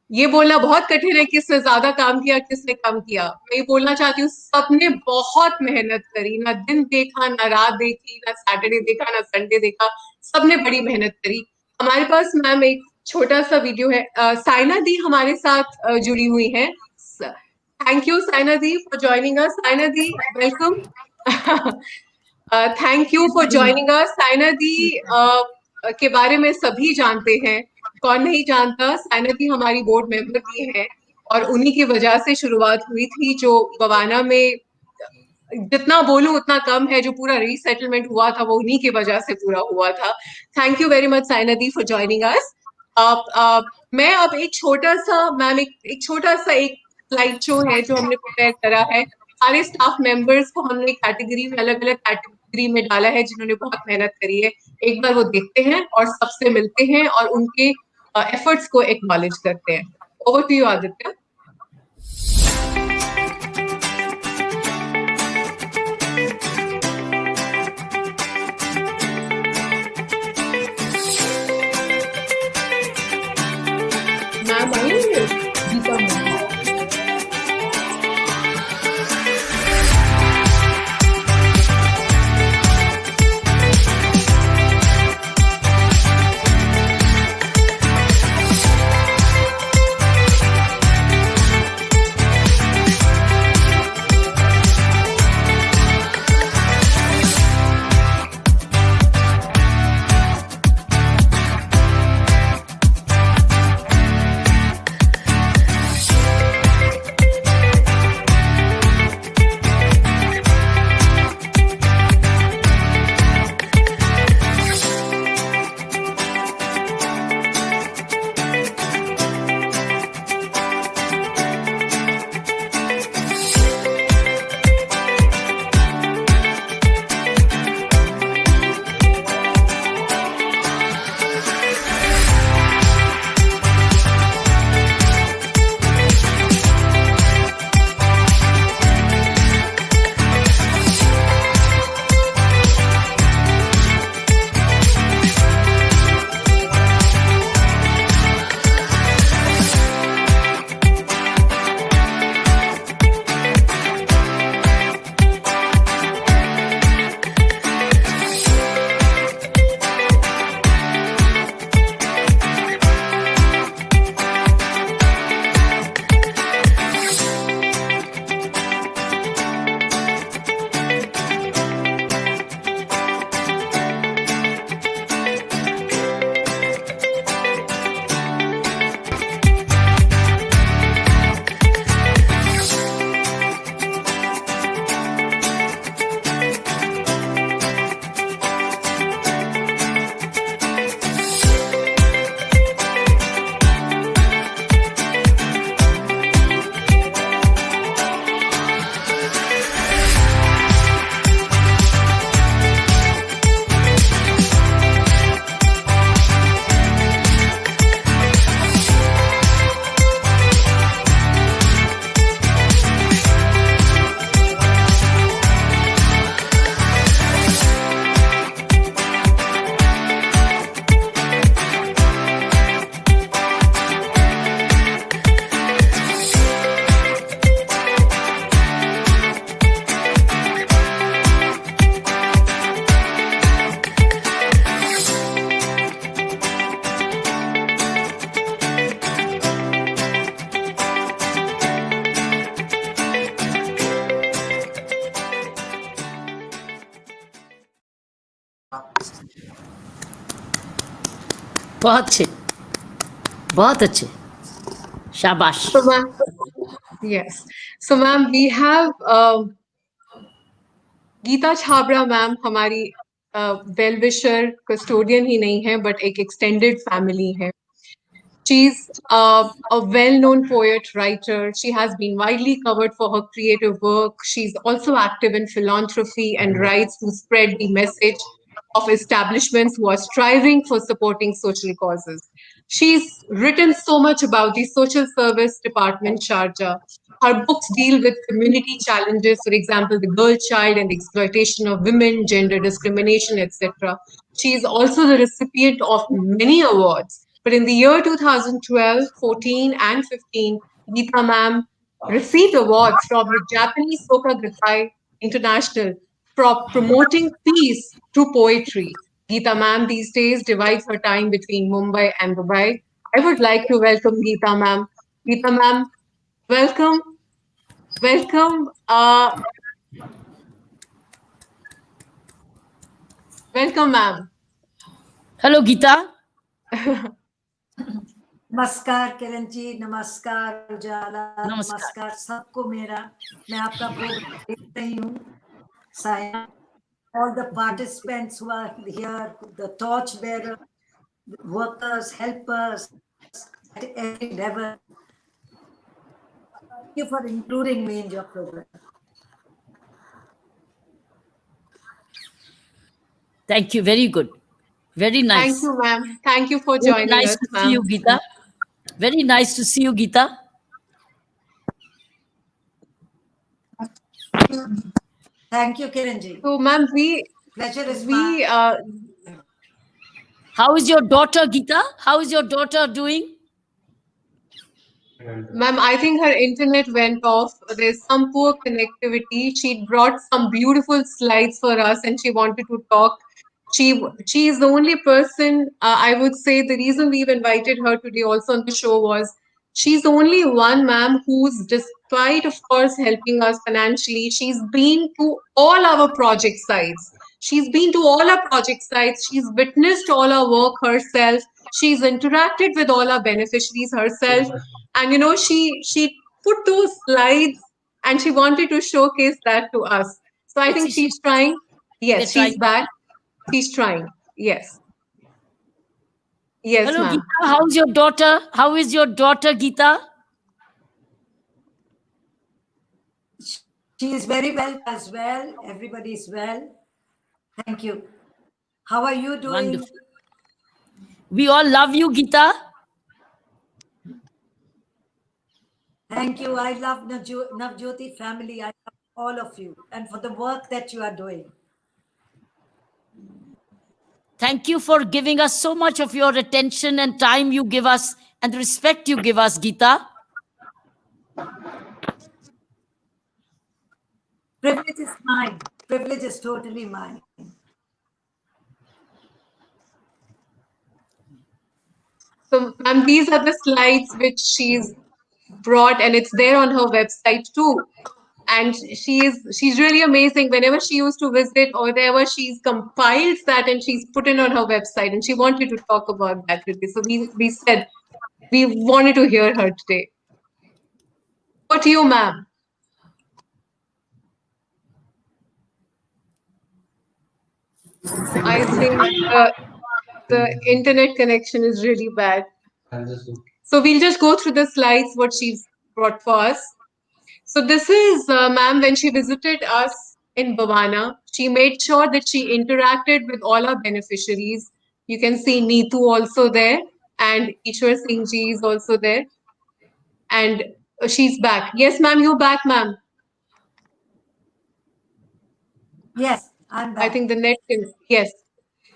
ये बोलना बहुत कठिन है किसने ज्यादा काम किया, किसने कम किया। मैं ये बोलना चाहती हूँ सबने बहुत मेहनत करी, ना दिन देखा, ना रात देखी, ना सैटरडे देखा, ना संडे देखा, सबने बड़ी मेहनत करी। हमारे पास मैम एक छोटा सा वीडियो है। साइना दी हमारे साथ जुड़ी हुई है। Thank you Saina di for joining us. Saina di welcome. Thank you for joining us. Saina di के बारे में सभी जानते हैं, कौन नहीं जानता। साइना दी हमारी बोर्ड मेंबर भी हैं और उन्हीं की वजह से शुरुआत हुई थी। जो बवाना में जितना बोलूं उतना कम है, जो पूरा रीसेटलमेंट हुआ था वो उन्हीं की वजह से पूरा हुआ था। Thank you very much Saina di for joining अस। मैं अब एक छोटा सा मैम एक छोटा सा एक स्लाइड शो है जो हमने प्रिपेयर करा है। सारे स्टाफ मेंबर्स को हमने कैटेगरी में अलग अलग कैटेगरी में डाला है जिन्होंने बहुत मेहनत करी है। एक बार वो देखते हैं और सबसे मिलते हैं और उनके एफर्ट्स को एक्नॉलेज करते हैं। Over to you Aditya. Ma'am आइए गीता मैम। बहुत अच्छे, बहुत अच्छे, शाबाश. So, ma'am, yes. So, ma'am, we have Geeta Chhabra ma'am हमारी वेल विशर कस्टोडियन ही नहीं है बट एक एक्सटेंडेड फैमिली है. She's a well-known poet, writer. She has been widely covered for her creative work. She's also active in philanthropy and writes to spread the message of establishments who are striving for supporting social causes. She's written so much about the social service department, Sharjah. Her books deal with community challenges, for example, the girl child and exploitation of women, gender discrimination, etc. She is also the recipient of many awards. But in the year 2012, 14, and 15, Geeta ma'am received awards from the Japanese Soka Gakkai International for promoting peace through poetry. Geeta ma'am these days divides her time between Mumbai and Dubai. I would like to welcome Geeta ma'am. Geeta ma'am, welcome. Welcome. Welcome, ma'am. Hello, Geeta. नमस्कार किरण जी, नमस्कार उजाला, नमस्कार सबको मेरा. मैं आपका programme देख रही हूँ. साया, all the participants who are here, the torch bearer, workers, helpers at every level. Thank you for including me in your program. Thank you. Very good. Very nice. Thank you, ma'am. Thank you for Very joining nice us, to ma'am. see you, Geeta. Very nice to see you, Geeta. Thank you, Kiran ji. So, ma'am, Pleasure is mine. How is your daughter, Geeta? How is your daughter doing? Ma'am, I think her internet went off. There's some poor connectivity. She brought some beautiful slides for us and she wanted to talk. She is the only person, I would say, the reason we've invited her today also on the show was she's the only one, ma'am, who's, despite, of course, helping us financially, she's been to all our project sites. She's been to all our project sites. She's witnessed all our work herself. She's interacted with all our beneficiaries herself. And, you know, she put those slides and she wanted to showcase that to us. So I think she's trying. Yes, she's back. She's trying. Yes. Yes, Hello, ma'am. Geeta. How's your daughter? How is your daughter, Geeta? She is very well as well. Everybody is well. Thank you. How are you doing? Wonderful. We all love you, Geeta. Thank you. I love Navjyoti family. I love all of you and for the work that you are doing. Thank you for giving us so much of your attention and time you give us and the respect you give us, Geeta. Privilege is mine. Privilege is totally mine. So, ma'am, these are the slides which she's brought, and it's there on her website too. And she's really amazing. Whenever she used to visit or wherever, she's compiled that and she's put it on her website. And she wanted to talk about that today. So we said we wanted to hear her today. What to you, ma'am? I think the internet connection is really bad. So we'll just go through the slides, what she's brought for us. So this is, ma'am, when she visited us in Bhavana, she made sure that she interacted with all our beneficiaries. You can see Neetu also there, and Ishwar Singh ji is also there. And she's back. Yes, ma'am, you're back, ma'am. Yes, I'm back. I think the net is, yes.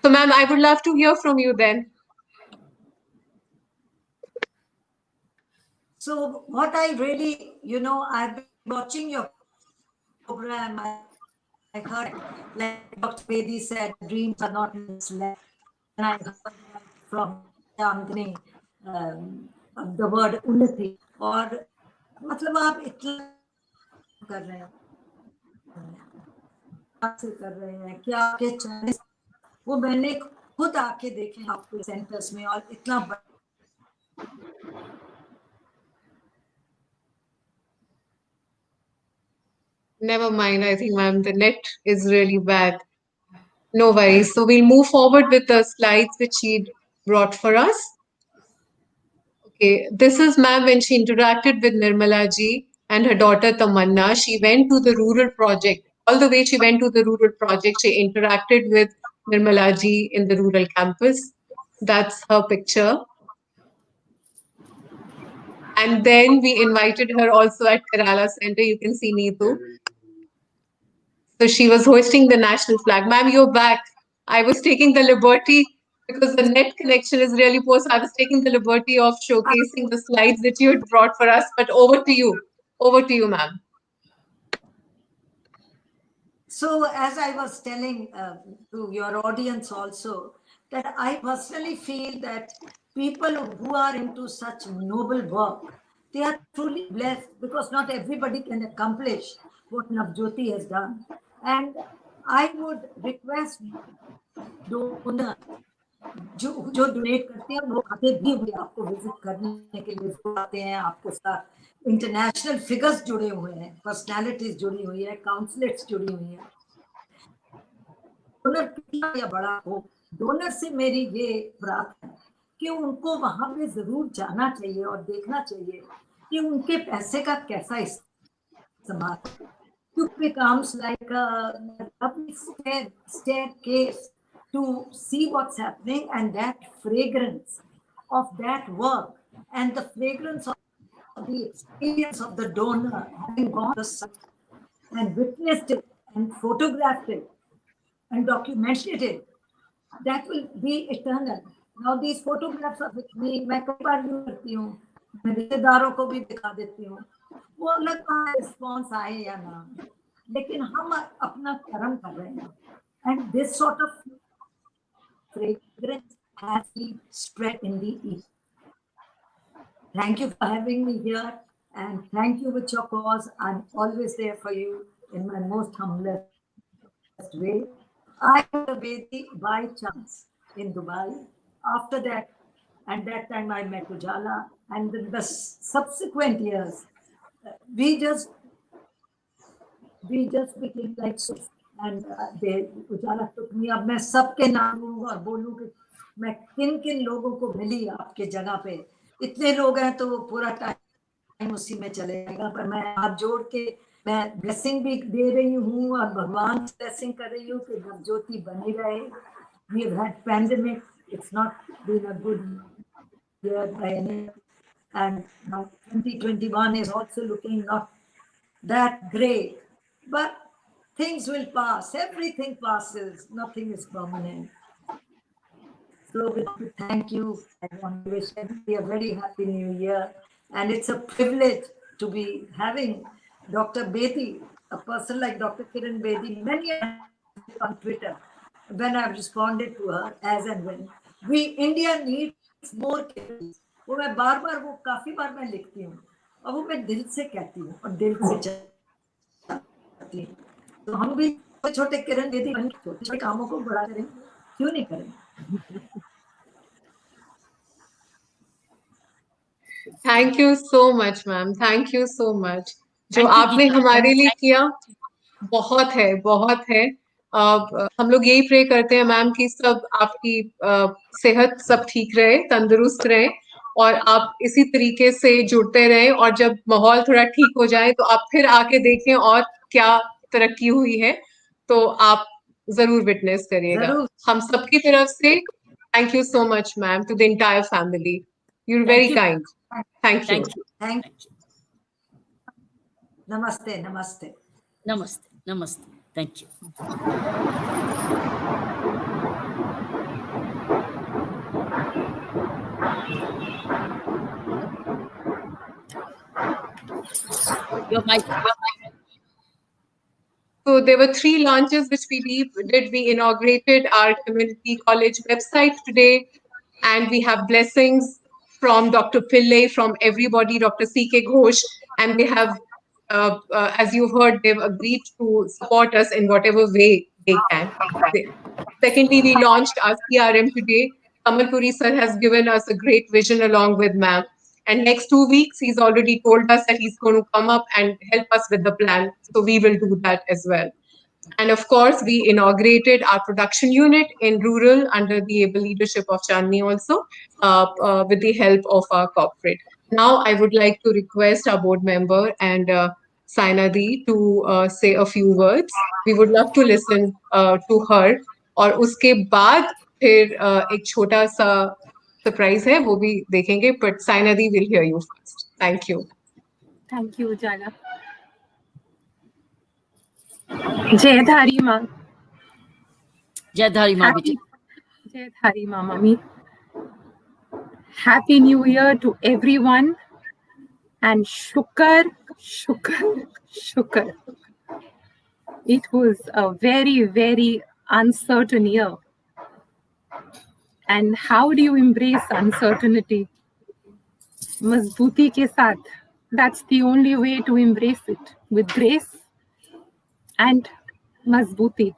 So, ma'am, I would love to hear from you then. So what I really, I've been watching your program. I heard, like Dr. Bedi said, dreams are not misled. And I heard from Chandni the word unnati. और मतलब आप इतना कर रहे हैं, हासिल कर रहे हैं, क्या आपके चैलेंज वो मैंने खुद आके देखे आपके सेंटर्स में, और इतना Never mind. I think, ma'am, the net is really bad. No worries. So we'll move forward with the slides which she brought for us. Okay, this is ma'am when she interacted with Nirmala ji and her daughter Tamanna. She went to the rural project. All the way she went to the rural project. She interacted with Nirmala ji in the rural campus. That's her picture. And then we invited her also at Kerala Center. You can see Neetu. So she was hoisting the national flag. Ma'am, you're back. I was taking the liberty because the net connection is really poor. So I was taking the liberty of showcasing the slides that you had brought for us. But over to you. Over to you, ma'am. So as I was telling to your audience also, that I personally feel that people who are into such noble work, they are truly blessed, because not everybody can accomplish what Navjyoti has done. And I would request donor जो donate करते हैं वो आते भी हुए आपको visit करने के लिए आते हैं, आपको साथ इंटरनेशनल फिगर्स जुड़े हुए हैं, पर्सनालिटीज जुड़ी हुई है, काउंसलर्स जुड़ी हुई है। डोनर कितना या बड़ा हो, डोनर से मेरी ये प्रार्थना है कि उनको वहां पे जरूर जाना चाहिए और देखना चाहिए कि उनके पैसे का कैसा इस्तेमाल, क्योंकि comes like a staircase to see what's happening, and that fragrance of that work and the fragrance of the experience of the donor having gone to the site and witnessed it and photographed it and documented it, that will be eternal. Now these photographs are with me, मैं कई बार use करती हूँ, मैं रिश्तेदारों को भी दिखा देती हूँ, वो अलग रिस्पॉन्स आए या ना, लेकिन हम अपना कर्म कर रहे हैं, and this sort of fragrance has been spread in the east. Thank you for having me here, and thank you with your cause. I'm always there for you in my most humblest way. I was a Vedi by chance in Dubai. After that, at that time I met Ujala, and in the subsequent years, we just became like so. And Ujala took me. अब मैं सबके नाम लूँगा और बोलूँ कि मैं किन किन लोगों को मिली आपके जगह पे, इतने लोग हैं तो पूरा टाइम उसी में चलेगा, पर मैं हाथ जोड़ के मैं ब्लेसिंग भी दे रही हूँ और भगवान ब्लेसिंग कर रही हूँ कि नवज्योति बनी रहे. We have had pandemic, it's not been a good year by any, and now 2021 is also looking not that great, but things will pass. Everything passes. Nothing is permanent. So thank you. I want to wish everybody a very happy new year. And it's a privilege to be having Dr. Bedi, a person like Dr. Kiran Bedi, many on Twitter, when I've responded to her as and when. India needs more Kirans. वो मैं बार बार वो काफी बार मैं लिखती हूँ और वो मैं दिल से कहती हूँ और दिल से चाहती हूँ. तो हम भी छोटे किरण बेदी बन के छोटे छोटे कामों को बड़ा करें, क्यों नहीं करें? Thank you so much, ma'am. Thank you so much. जो आपने हमारे लिए किया बहुत है, बहुत है. हम लोग यही प्रे करते हैं मैम कि सब आपकी सेहत सब ठीक रहे, तंदुरुस्त रहे और आप इसी तरीके से जुड़ते रहें, और जब माहौल थोड़ा ठीक हो जाए तो आप फिर आके देखें और क्या तरक्की हुई है तो आप जरूर विटनेस करिएगा. हम सबकी तरफ से thank you so much ma'am, to the entire family. You are very kind. Thank you. Thank you. नमस्ते. नमस्ते. Namaste. Namaste. Thank you. Your mic. So there were 3 launches which we did. We inaugurated our community college website today, and we have blessings from Dr. Pillai, from everybody, Dr. C.K. Ghosh, and they have, as you heard, they've agreed to support us in whatever way they can. Secondly, we launched our CRM today. Kamal Puri sir has given us a great vision along with ma'am. And next 2 weeks, he's already told us that he's going to come up and help us with the plan. So we will do that as well. And of course, we inaugurated our production unit in rural under the able leadership of Chandni also, with the help of our corporate. Now, I would like to request our board member and Sainadi to say a few words. We would love to listen to her. और उसके बाद फिर एक छोटा सा surprise है वो भी देखेंगे बट साइनादी will hear you first thank you Thank you, Ujala. Jayadhari Ma. Jayadhari Ma, beti. Jayadhari Ma, Mami. Happy New Year to everyone. And Shukar, Shukar, Shukar. It was a very, very uncertain year. And how do you embrace uncertainty? Mazbuti ke saath. That's the only way to embrace it, with grace and mazbuti.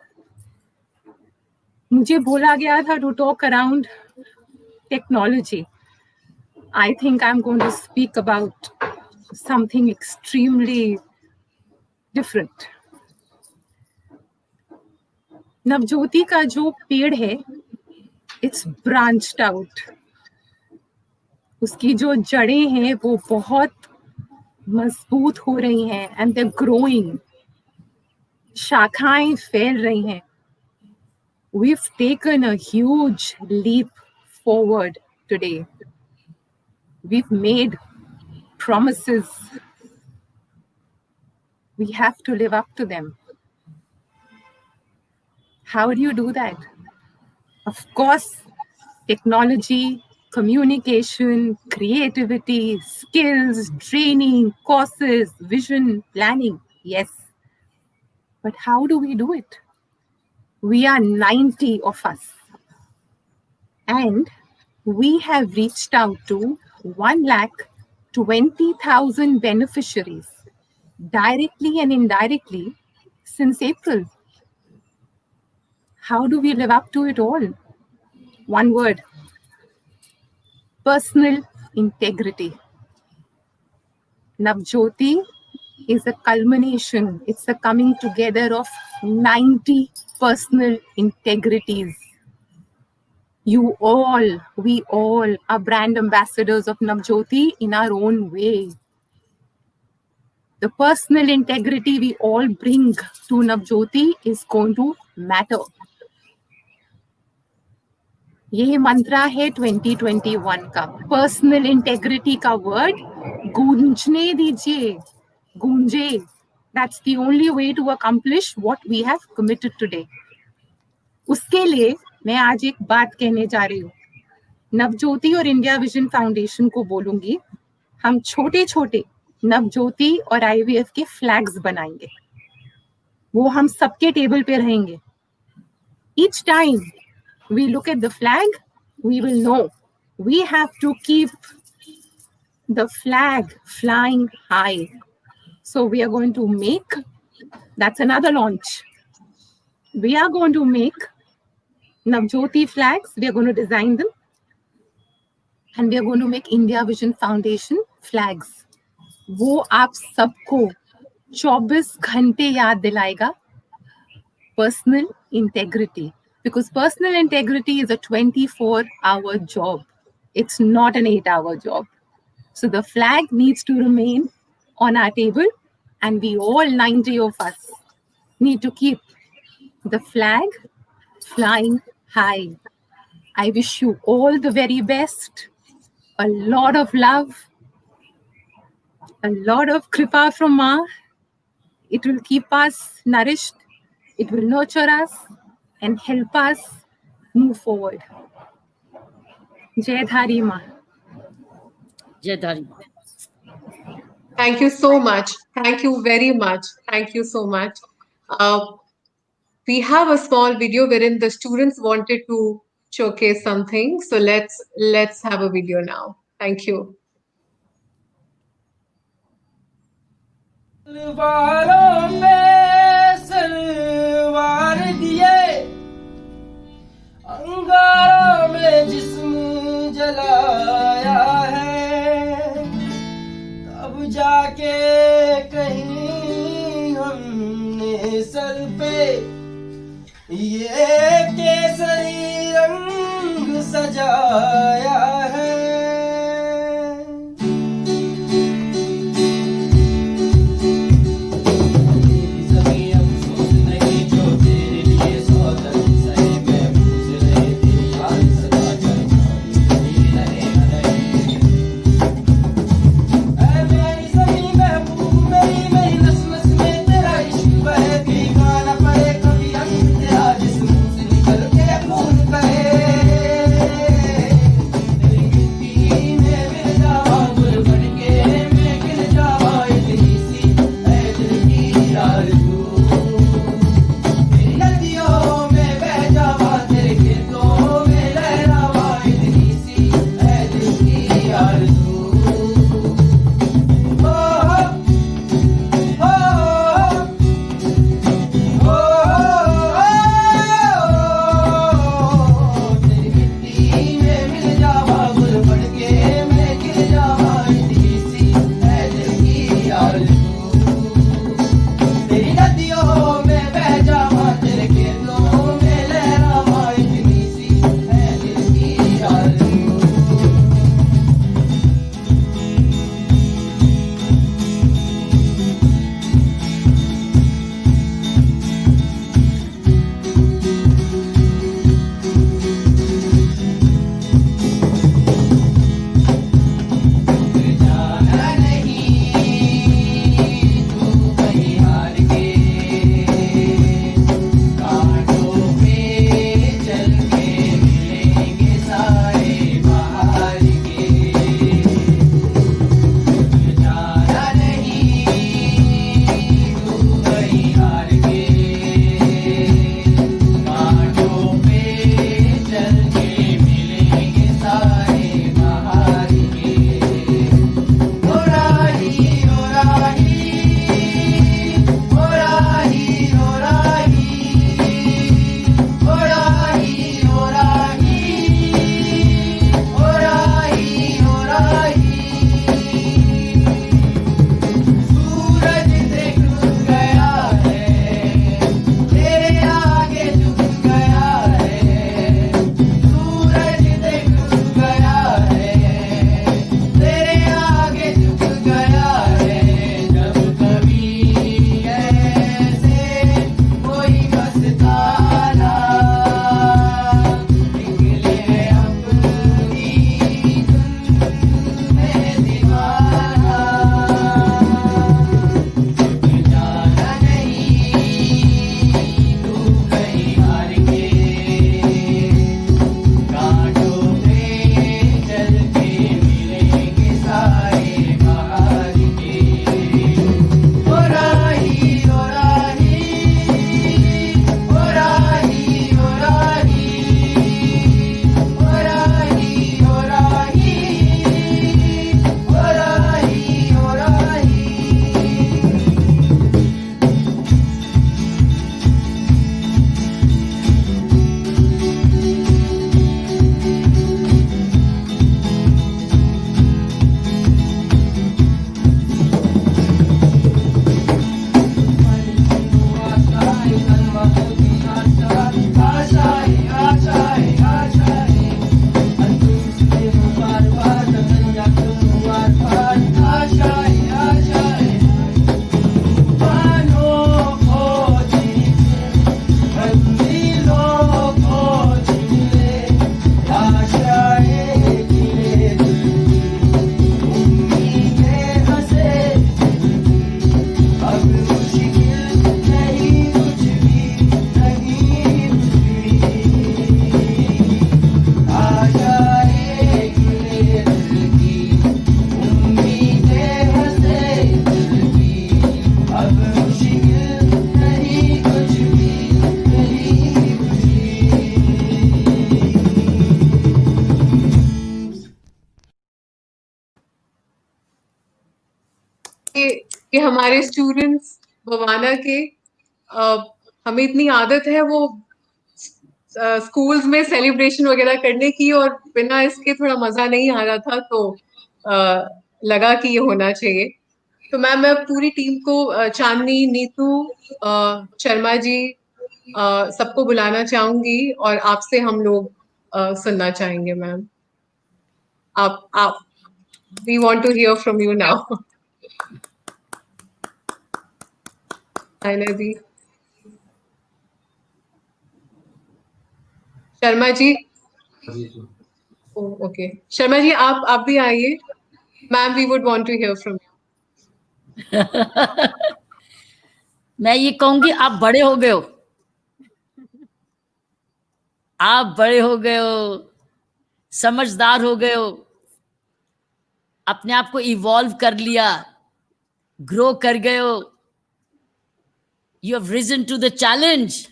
मुझे बोला गया था to talk around technology. I think I'm going to speak about something extremely different. Navjyoti का जो पेड़ है, it's branched out. उसकी जो जड़ें हैं वो बहुत मजबूत हो रही हैं and they're growing. शाखाएं फैल रही हैं. We've taken a huge leap forward today. We've made promises. We have to live up to them. How do you do that? Of course, technology, communication, creativity, skills, training, courses, vision, planning. Yes. But how do we do it? We are 90 of us. And we have reached out to 1,20,000 beneficiaries, directly and indirectly, since April. How do we live up to it all? One word: personal integrity. Navjyoti is a culmination, it's a coming together of 90 personal integrities. You all, we all are brand ambassadors of Navjyoti in our own way. The personal integrity we all bring to Navjyoti is going to matter. ये मंत्रा है 2021 का. Personal integrity का word गूंजने दीजिए, गूंजे. That's the only way to accomplish what we have committed today. उसके लिए मैं आज एक बात कहने जा रही हूँ. नवज्योति और इंडिया विजन फाउंडेशन को बोलूंगी, हम छोटे छोटे नवज्योति और IVF के फ्लैग्स बनाएंगे. वो हम सबके टेबल पे रहेंगे. Each time we look at the flag, we will know we have to keep the flag flying high. So we are going to make, that's another launch. We are going to make Navjyoti flags. We are going to design them. And we are going to make India Vision Foundation flags. वो आप सबको 24 घंटे याद दिलाएगा. Personal integrity. Because personal integrity is a 24-hour job. It's not an 8-hour job. So the flag needs to remain on our table, and we all 90 of us need to keep the flag flying high. I wish you all the very best. A lot of love, a lot of kripa from Ma. It will keep us nourished. It will nurture us and help us move forward. Jayadhari Ma. Jayadhari Ma. Thank you so much. Thank you very much. Thank you so much. We have a small video wherein the students wanted to showcase something. So let's have a video now. Thank you. सलवारों पे सलवार दिया केसरी रंग सजाया है। ज़मीं अफ़सोस नहीं जो तेरे लिए सौ दर्द सहे, महफूज रहे तेरी याद सदा चलती रहे रहे। ऐ मेरी ज़मीं महबूब मेरी मेरी नस नस में तेरा इश्क बहे, भीगा न पड़े कभी रंग तेरा जिस मुंह से निकल के खून बहे। तेरी मिट्टी में मिल जावा गुल बन के मैं गिर जावा इतनी सी है दिल की आरज़ू। तेरी नदियों में बह जावा तेरे खेतों में लहरावा इतनी सी है दिल की आरज़ू। तेरी मिट्टी में मिल जावा गुल बन के मैं गिर जावा इतनी सी है दिल की आरज़ू। तेरी नदियों में बह जावा तेरे खेतों में लहरावा इतनी सी है दिल की आरज़ू। जाना नहीं तू कहीं हार के, कांटों पे चल के मिलेंगे सारे बाहर के। जाना नहीं तू कहीं हार के, कांटों पे चल के मिलेंगे सारे बाहर के। ओ राही ओ राही ओ राही ओ राही ओ राही ओ राही ओ राही ओ राही। सूरज देख गया है तेरे आगे झुक गया है। सूरज देख गया है तेरे आगे झुक गया है। जब कभी ऐसे कोई मस्ताना निकले अपनी धुन में दीवाना। जाना नहीं तू कहीं हार के, कांटों पे चल के मिलेंगे सारे बाहर के। ओ राही ओ राही ओ राही ओ राही ओ राही ओ राही ओ राही ओ राही। कि हमारे स्टूडेंट्स बवाना के हमें इतनी आदत है वो स्कूल्स में सेलिब्रेशन वगैरह करने की, और बिना इसके थोड़ा मजा नहीं आ रहा था, तो लगा कि ये होना चाहिए। तो मैं पूरी टीम को चांदनी, नीतू, शर्मा जी, सबको बुलाना चाहूंगी और आपसे हम लोग सुनना चाहेंगे मैम. आप we want to hear from you now. Aina ji. Sharma ji. Okay Sharma ji आप भी आइए. Ma'am we would want to hear from you. मैं ये कहूंगी आप बड़े हो गए हो. आप बड़े हो गए हो, समझदार हो गए हो, अपने आप को इवॉल्व कर लिया, ग्रो कर गए हो. You have risen to the challenge.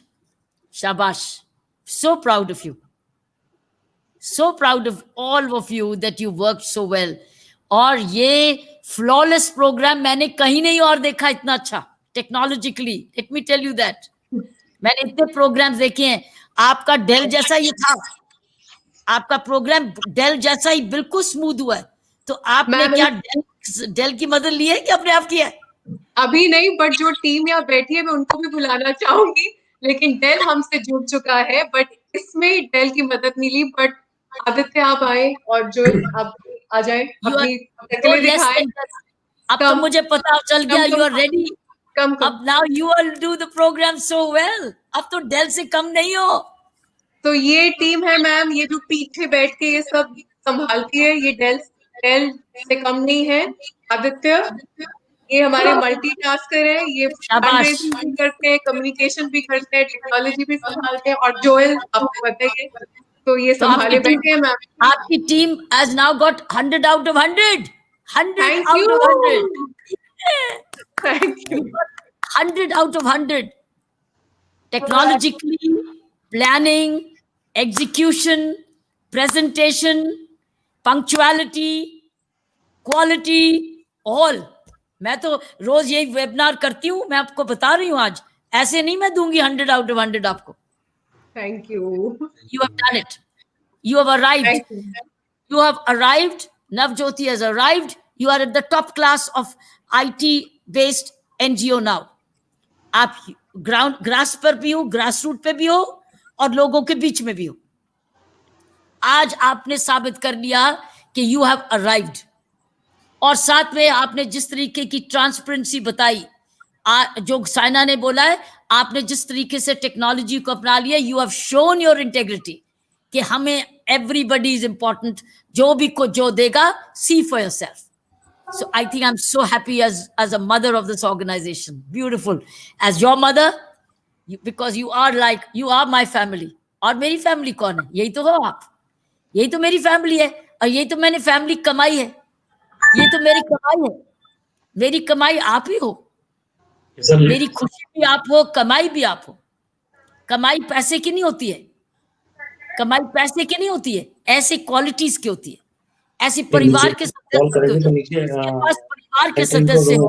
शाबाश. So proud of you. So proud of all of you that you worked so well. और ये flawless program मैंने कहीं नहीं और देखा इतना अच्छा technologically. Let me tell you that. मैंने इतने programs देखे हैं. आपका डेल जैसा ही था. आपका प्रोग्राम डेल जैसा ही बिल्कुल स्मूथ हुआ है. तो आपने क्या डेल की मदद ली है कि अपने आप किया है? अभी नहीं, बट जो टीम यहाँ बैठी है मैं उनको भी बुलाना चाहूंगी. लेकिन डेल हमसे जुड़ चुका है, बट इसमें डेल की मदद नहीं ली. बट आदित्य आप आए और जो आप आ जाए अपनी शक्लें दिखाएं. अब तो मुझे पता चल गया. You are ready. अब now you will do the programme so well. अब तो डेल से कम नहीं हो. तो ये टीम है मैम, ये जो पीछे बैठ के ये सब संभालती है, ये डेल से कम नहीं है. आदित्य ये हमारे मल्टीटास्कर हैं. ये फंडरेजिंग भी करते हैं, कम्युनिकेशन भी करते हैं, टेक्नोलॉजी भी संभालते हैं. और जोएल आपको बताइए, तो ये संभाले बैठे हैं मैम. आपकी team has now got 100 out of 100. 100 out of 100. Thank you. 100 out of 100. Technologically, planning, execution, presentation, punctuality, quality, all. मैं तो रोज यही वेबिनार करती हूँ. मैं आपको बता रही हूँ आज. ऐसे नहीं मैं दूंगी 100 out of 100 आपको. Thank you. You have done it. You have arrived. You have arrived. Navjyoti has arrived. You are at the top class of IT-based NGO now. आप ग्रास पर भी हो, ग्रास रूट पे भी हो और लोगों के बीच में भी हो. आज आपने साबित कर लिया कि you have arrived. और साथ में आपने जिस तरीके की ट्रांसपेरेंसी बताई, जो साइना ने बोला है, आपने जिस तरीके से टेक्नोलॉजी को अपना लिया, you have shown your integrity कि हमें एवरीबडी इज इंपॉर्टेंट. जो भी को जो देगा, see for yourself. So I think I'm so happy as a mother of this organization. Beautiful. As your mother, because you are my family. और मेरी family कौन है? यही तो हो आप. यही तो मेरी फैमिली है. और यही तो मैंने फैमिली कमाई है. ये तो मेरी कमाई है. मेरी कमाई आप ही हो. मेरी खुशी भी आप हो, कमाई भी आप हो. कमाई पैसे की नहीं होती है. कमाई पैसे की नहीं होती है. ऐसे क्वालिटीज की होती है. ऐसे परिवार के सदस्य हो.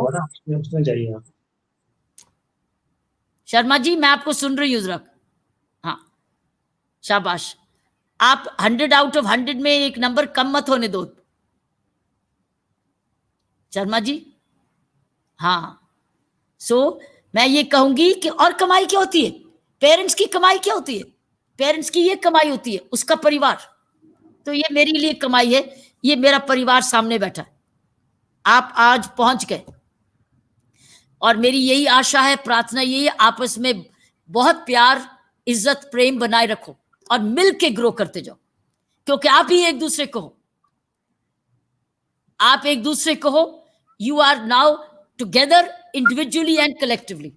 शर्मा जी मैं आपको सुन रही हूँ जरा. हाँ शाबाश. आप 100 out of 100 में एक नंबर कम मत होने दो शर्मा जी. हाँ मैं ये कहूंगी कि और कमाई क्या होती है? पेरेंट्स की कमाई क्या होती है? पेरेंट्स की ये कमाई होती है, उसका परिवार. तो ये मेरे लिए कमाई है. ये मेरा परिवार सामने बैठा है. आप आज पहुंच गए और मेरी यही आशा है, प्रार्थना यही है, आपस में बहुत प्यार, इज्जत, प्रेम बनाए रखो और मिल के ग्रो करते जाओ. क्योंकि आप ही एक दूसरे को हो. आप एक दूसरे को हो. You are now together individually and collectively.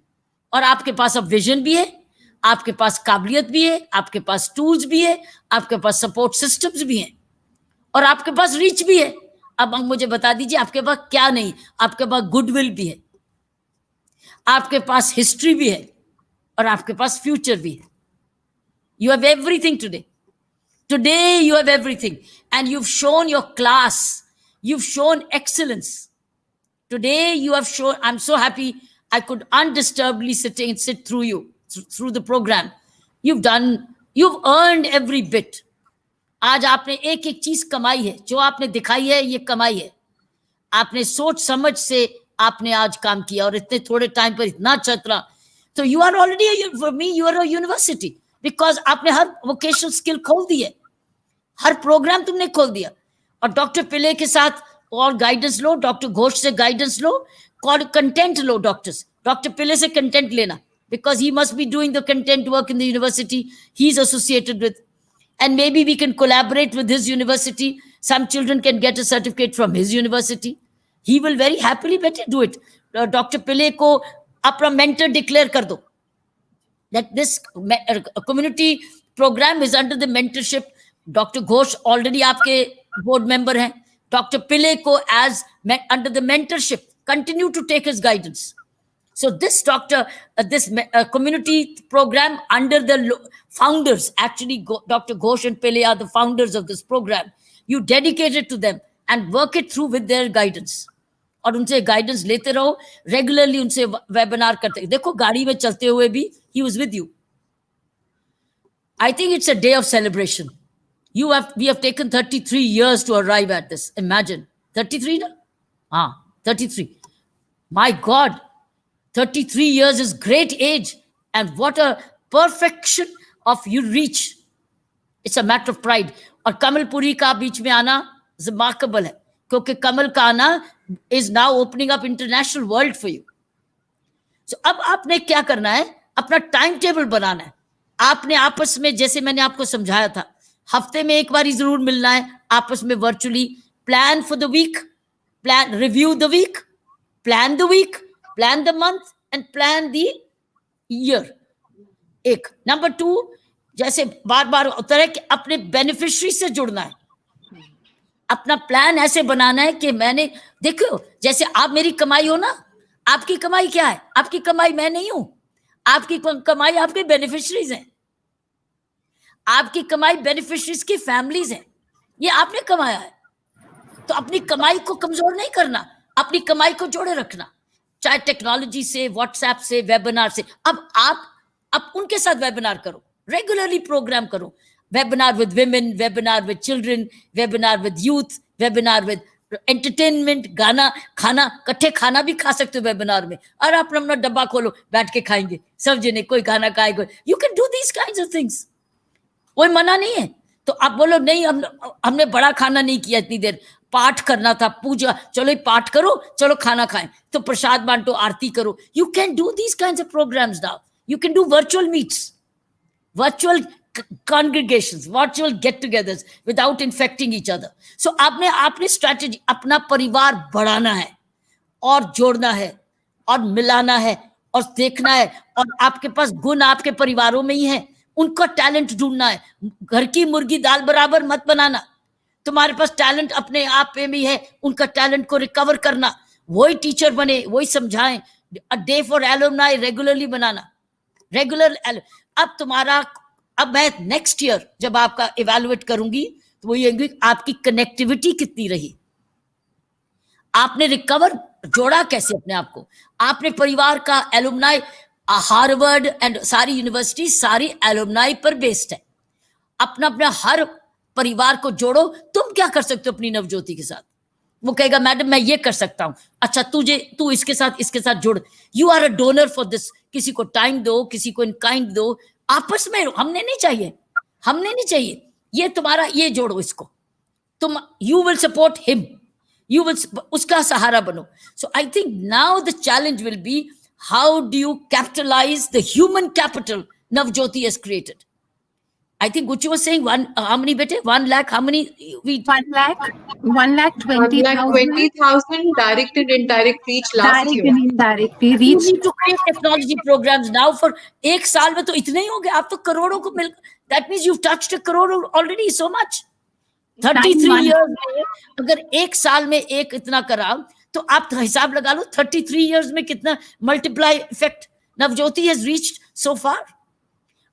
और आपके पास अब विजन भी है, आपके पास काबिलियत भी है, आपके पास टूल्स भी है, आपके पास सपोर्ट सिस्टम्स भी हैं और आपके पास रीच भी है. अब मुझे बता दीजिए आपके पास क्या नहीं? आपके पास गुडविल भी है, आपके पास हिस्ट्री भी है और आपके पास फ्यूचर भी है. You have everything today. Today you have everything and you've shown your class. You've shown excellence. Today you have shown, I'm so happy I could undisturbedly sit through you, through the program. You've earned every bit. आज आपने एक एक चीज कमाई है. जो आपने दिखाई है ये कमाई है. आपने सोच समझ से आपने आज काम किया और इतने थोड़े टाइम पर इतना अच्छा. So you are already, for me, you are a university, because आपने हर vocational skill खोल दी है, हर प्रोग्राम तुमने खोल दिया. और डॉक्टर पिले के साथ और गाइडेंस लो, डॉक्टर घोष से गाइडेंस लो, कंटेंट लो. डॉक्टर पिले से कंटेंट लेना, because he must be doing the content work in the university he's associated with, and maybe we can collaborate with his university. Some children can get a certificate from his university. He will very happily better do it. Dr. Pillay को अपना mentor declare कर दो, that this community program is under the mentorship. Dr. Ghosh already आपके board member हैं. Dr. Pillay को as under the mentorship continue to take his guidance. So this community program under the founders, actually Dr. Ghosh and Pillay are the founders of this program. You dedicate it to them and work it through with their guidance. और उनसे guidance लेते रहो, regularly उनसे webinar करते. देखो गाड़ी में चलते हुए भी he was with you. I think it's a day of celebration. We have taken 33 years to arrive at this. Imagine 33 na? 33. My God, 33 years is great age, and what a perfection of you reach. It's a matter of pride. और कमल पुरी का बीच में आना remarkable है, क्योंकि कमल का आना is now opening up international world for you. So अब आपने क्या करना है, अपना टाइम टेबल बनाना है. आपने आपस में, जैसे मैंने आपको समझाया था, हफ्ते में एक बार जरूर मिलना है आपस में virtually. Plan for the week, plan, review the week, plan the week, plan the month and plan the year. एक नंबर 2, जैसे बार बार होता है कि अपने बेनिफिशियरी से जुड़ना है. अपना प्लान ऐसे बनाना है कि मैंने, देखो जैसे आप मेरी कमाई हो ना, आपकी कमाई क्या है? आपकी कमाई मैं नहीं हूं, आपकी कमाई आपके बेनिफिशियरीज हैं, आपकी कमाई बेनिफिशियरीज की फैमिलीज हैं, ये आपने कमाया है. तो अपनी कमाई को कमजोर नहीं करना, अपनी कमाई को जोड़े रखना, चाहे टेक्नोलॉजी से, व्हाट्सएप से, वेबिनार से. अब उनके साथ वेबिनार करो, रेगुलरली प्रोग्राम करो. Webinar with women, webinar with children, webinar with youth, webinar with entertainment, गाना खाना, कट्ठे खाना भी खा सकते हो वेबिनार में. और आप अपना डब्बा खोलो, बैठ के खाएंगे सब जने, कोई खाना खाएगा. You can do these kinds of things. कोई मना नहीं है. तो आप बोलो नहीं, हमने बड़ा खाना नहीं किया इतनी देर, पाठ करना था, पूजा, चलो पाठ करो, चलो खाना खाएं, तो प्रसाद बांटो, आरती करो. You can do these kinds of programs now. You can do virtual meets, virtual congregations, virtual get-togethers without infecting each other. So आपने strategy, अपना परिवार बढ़ाना है और जोड़ना है और मिलाना है और देखना है. और आपके पास गुण आपके परिवारों में ही है, उनका टैलेंट ढूंढना है. घर की मुर्गी दाल बराबर मत बनाना. तुम्हारे पास टैलेंट अपने आप में भी है, उनका टैलेंट को रिकवर करना. वही टीचर बने, वही समझाएं. A day for alumni regularly banana, regular. अब मैं नेक्स्ट ईयर जब आपका इवैल्यूएट करूंगी तो वो ये आपकी कनेक्टिविटी कितनी रही, आपने रिकवर जोड़ा कैसे अपने आप को. आपने परिवार का एलुमनाई, हार्वर्ड एंड सारी यूनिवर्सिटी सारी एलुमनाई पर बेस्ड है. अपना हर परिवार को जोड़ो. तुम क्या कर सकते हो अपनी नवज्योति के साथ? वो कहेगा मैडम मैं ये कर सकता हूं. अच्छा तू इसके साथ जुड़. You are a donor for this. किसी को टाइम दो, किसी को इन काइंड दो. आपस में हमने नहीं चाहिए. ये तुम्हारा, ये जोड़ो इसको. तुम, you will support him, you will, उसका सहारा बनो. So I think now the challenge will be, how do you capitalise the human capital Navjyoti has created. I think Gucci was saying how many bete? 1 lakh, how many? 1,20,000 direct and indirect reach last year. Direct and indirect reach. You need to create technology programs now for एक साल में तो इतने ही हो गए. आप तो करोड़ों को मिल, that means you've touched a crore already, so much. 33 years में अगर एक साल में एक इतना करा तो आप हिसाब लगा लो 33 years में कितना multiply effect Navjyoti has reached so far.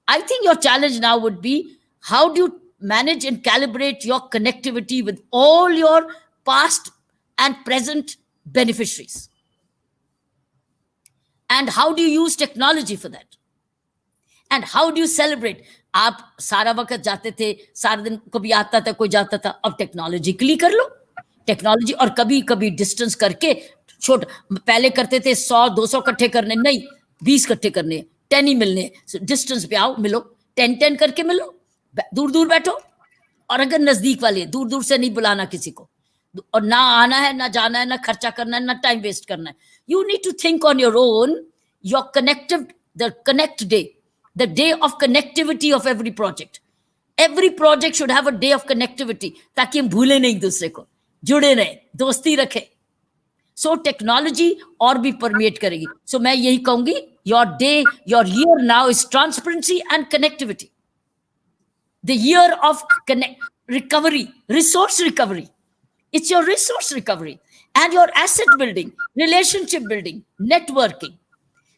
I think your challenge now would be, how do you manage and calibrate your connectivity with all your past and present beneficiaries? And how do you use technology for that? And how do you celebrate? आप सारा वक्त जाते थे, सारा दिन कभी आता था, कोई जाता था. अब टेक्नोलॉजिकली कर लो, टेक्नोलॉजी. और कभी कभी डिस्टेंस करके पहले करते थे 100-200 इकट्ठे करने, नहीं, 20 इकट्ठे करने, 10 ही मिलने, डिस्टेंस पे आओ, मिलो, 10 करके मिलो, दूर दूर बैठो। और अगर नजदीक वाले, दूर दूर से नहीं बुलाना किसी को, और ना आना है, ना जाना है, ना खर्चा करना है, ना टाइम वेस्ट करना है। You need to think on your own, your connective, the connect day, the day of connectivity of every project. Every project should have a day of connectivity, ताकि हम भूले नहीं दूसरे को, जुड़े रहे, दोस्ती रखे। सो टेक्नोलॉजी और भी परमेट करेगी। सो मैं यही कहूंगी, your day, your year now is transparency and connectivity. The year of recovery, resource recovery. It's your resource recovery and your asset building, relationship building, networking.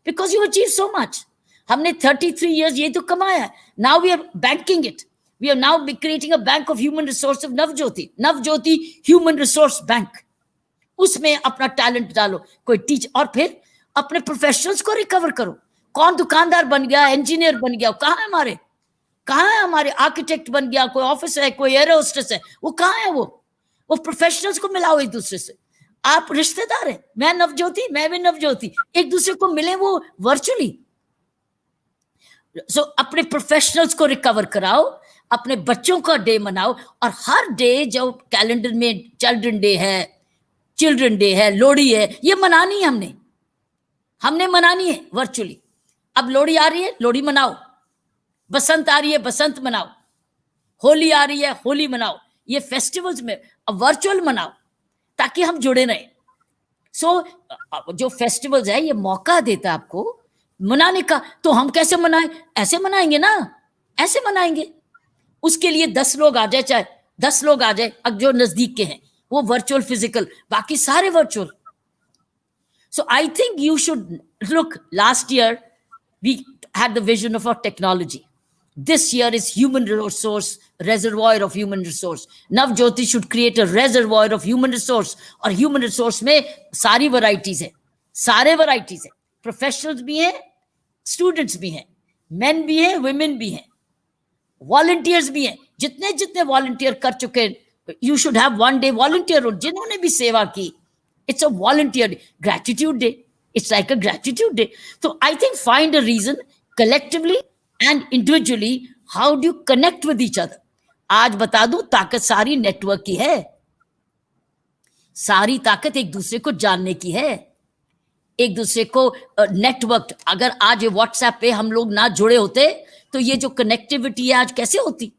Because you achieved so much. हमने 33 years ये तो कमाया है. Now we are banking it. We are now creating a bank of human resource of Navjyoti. Navjyoti Human Resource Bank. उसमें अपना talent डालो, कोई teach, और फिर अपने प्रोफेशनल्स को रिकवर करो। कौन दुकानदार बन गया, इंजीनियर बन गया, कहाँ है हमारे, कहाँ है हमारे आर्किटेक्ट बन गया, कोई ऑफिसर है, कोई एयर होस्टेस है, वो कहाँ है? वो प्रोफेशनल्स को मिलाओ एक दूसरे से। आप रिश्तेदार हैं, मैं नवज्योति, मैं भी नवज्योति, एक दूसरे को मिले वो वर्चुअली। सो अपने प्रोफेशनल्स को रिकवर कराओ, अपने बच्चों का डे मनाओ, और हर डे जो कैलेंडर में चिल्ड्रन डे है, लोहड़ी है, ये मनानी है हमने मनानी है वर्चुअली। अब लोहड़ी आ रही है, लोहड़ी मनाओ, बसंत आ रही है, बसंत मनाओ, होली आ रही है, होली मनाओ। ये फेस्टिवल्स में अब वर्चुअल मनाओ, ताकि हम जुड़े रहें। सो जो फेस्टिवल्स है, ये मौका देता है आपको मनाने का। तो हम कैसे मनाएं? ऐसे मनाएंगे ना, ऐसे मनाएंगे। उसके लिए 10 लोग आ जाए, चाहे 10 लोग आ जाए, अब जो नजदीक के हैं वो वर्चुअल, फिजिकल, बाकी सारे virtual. So I think you should look, last year we had the vision of our technology. This year is human resource, reservoir of human resource. Navjyoti should create a reservoir of human resource. और human resource में सारी varieties है, सारे varieties है, professionals भी हैं, students भी हैं, men भी हैं, women भी हैं, volunteers भी हैं। जितने जितने volunteer कर चुके, you should have one day volunteer, जिन्होंने भी सेवा की, it's a volunteer day, gratitude day. It's like a gratitude day. So I think find a reason collectively and individually, how do you connect with each other? आज बता दूं, ताकत सारी network की है, सारी ताकत एक दूसरे को जानने की है, एक दूसरे को नेटवर्क। अगर आज व्हाट्सएप पे हम लोग ना जुड़े होते, तो ये जो कनेक्टिविटी है आज कैसे होती?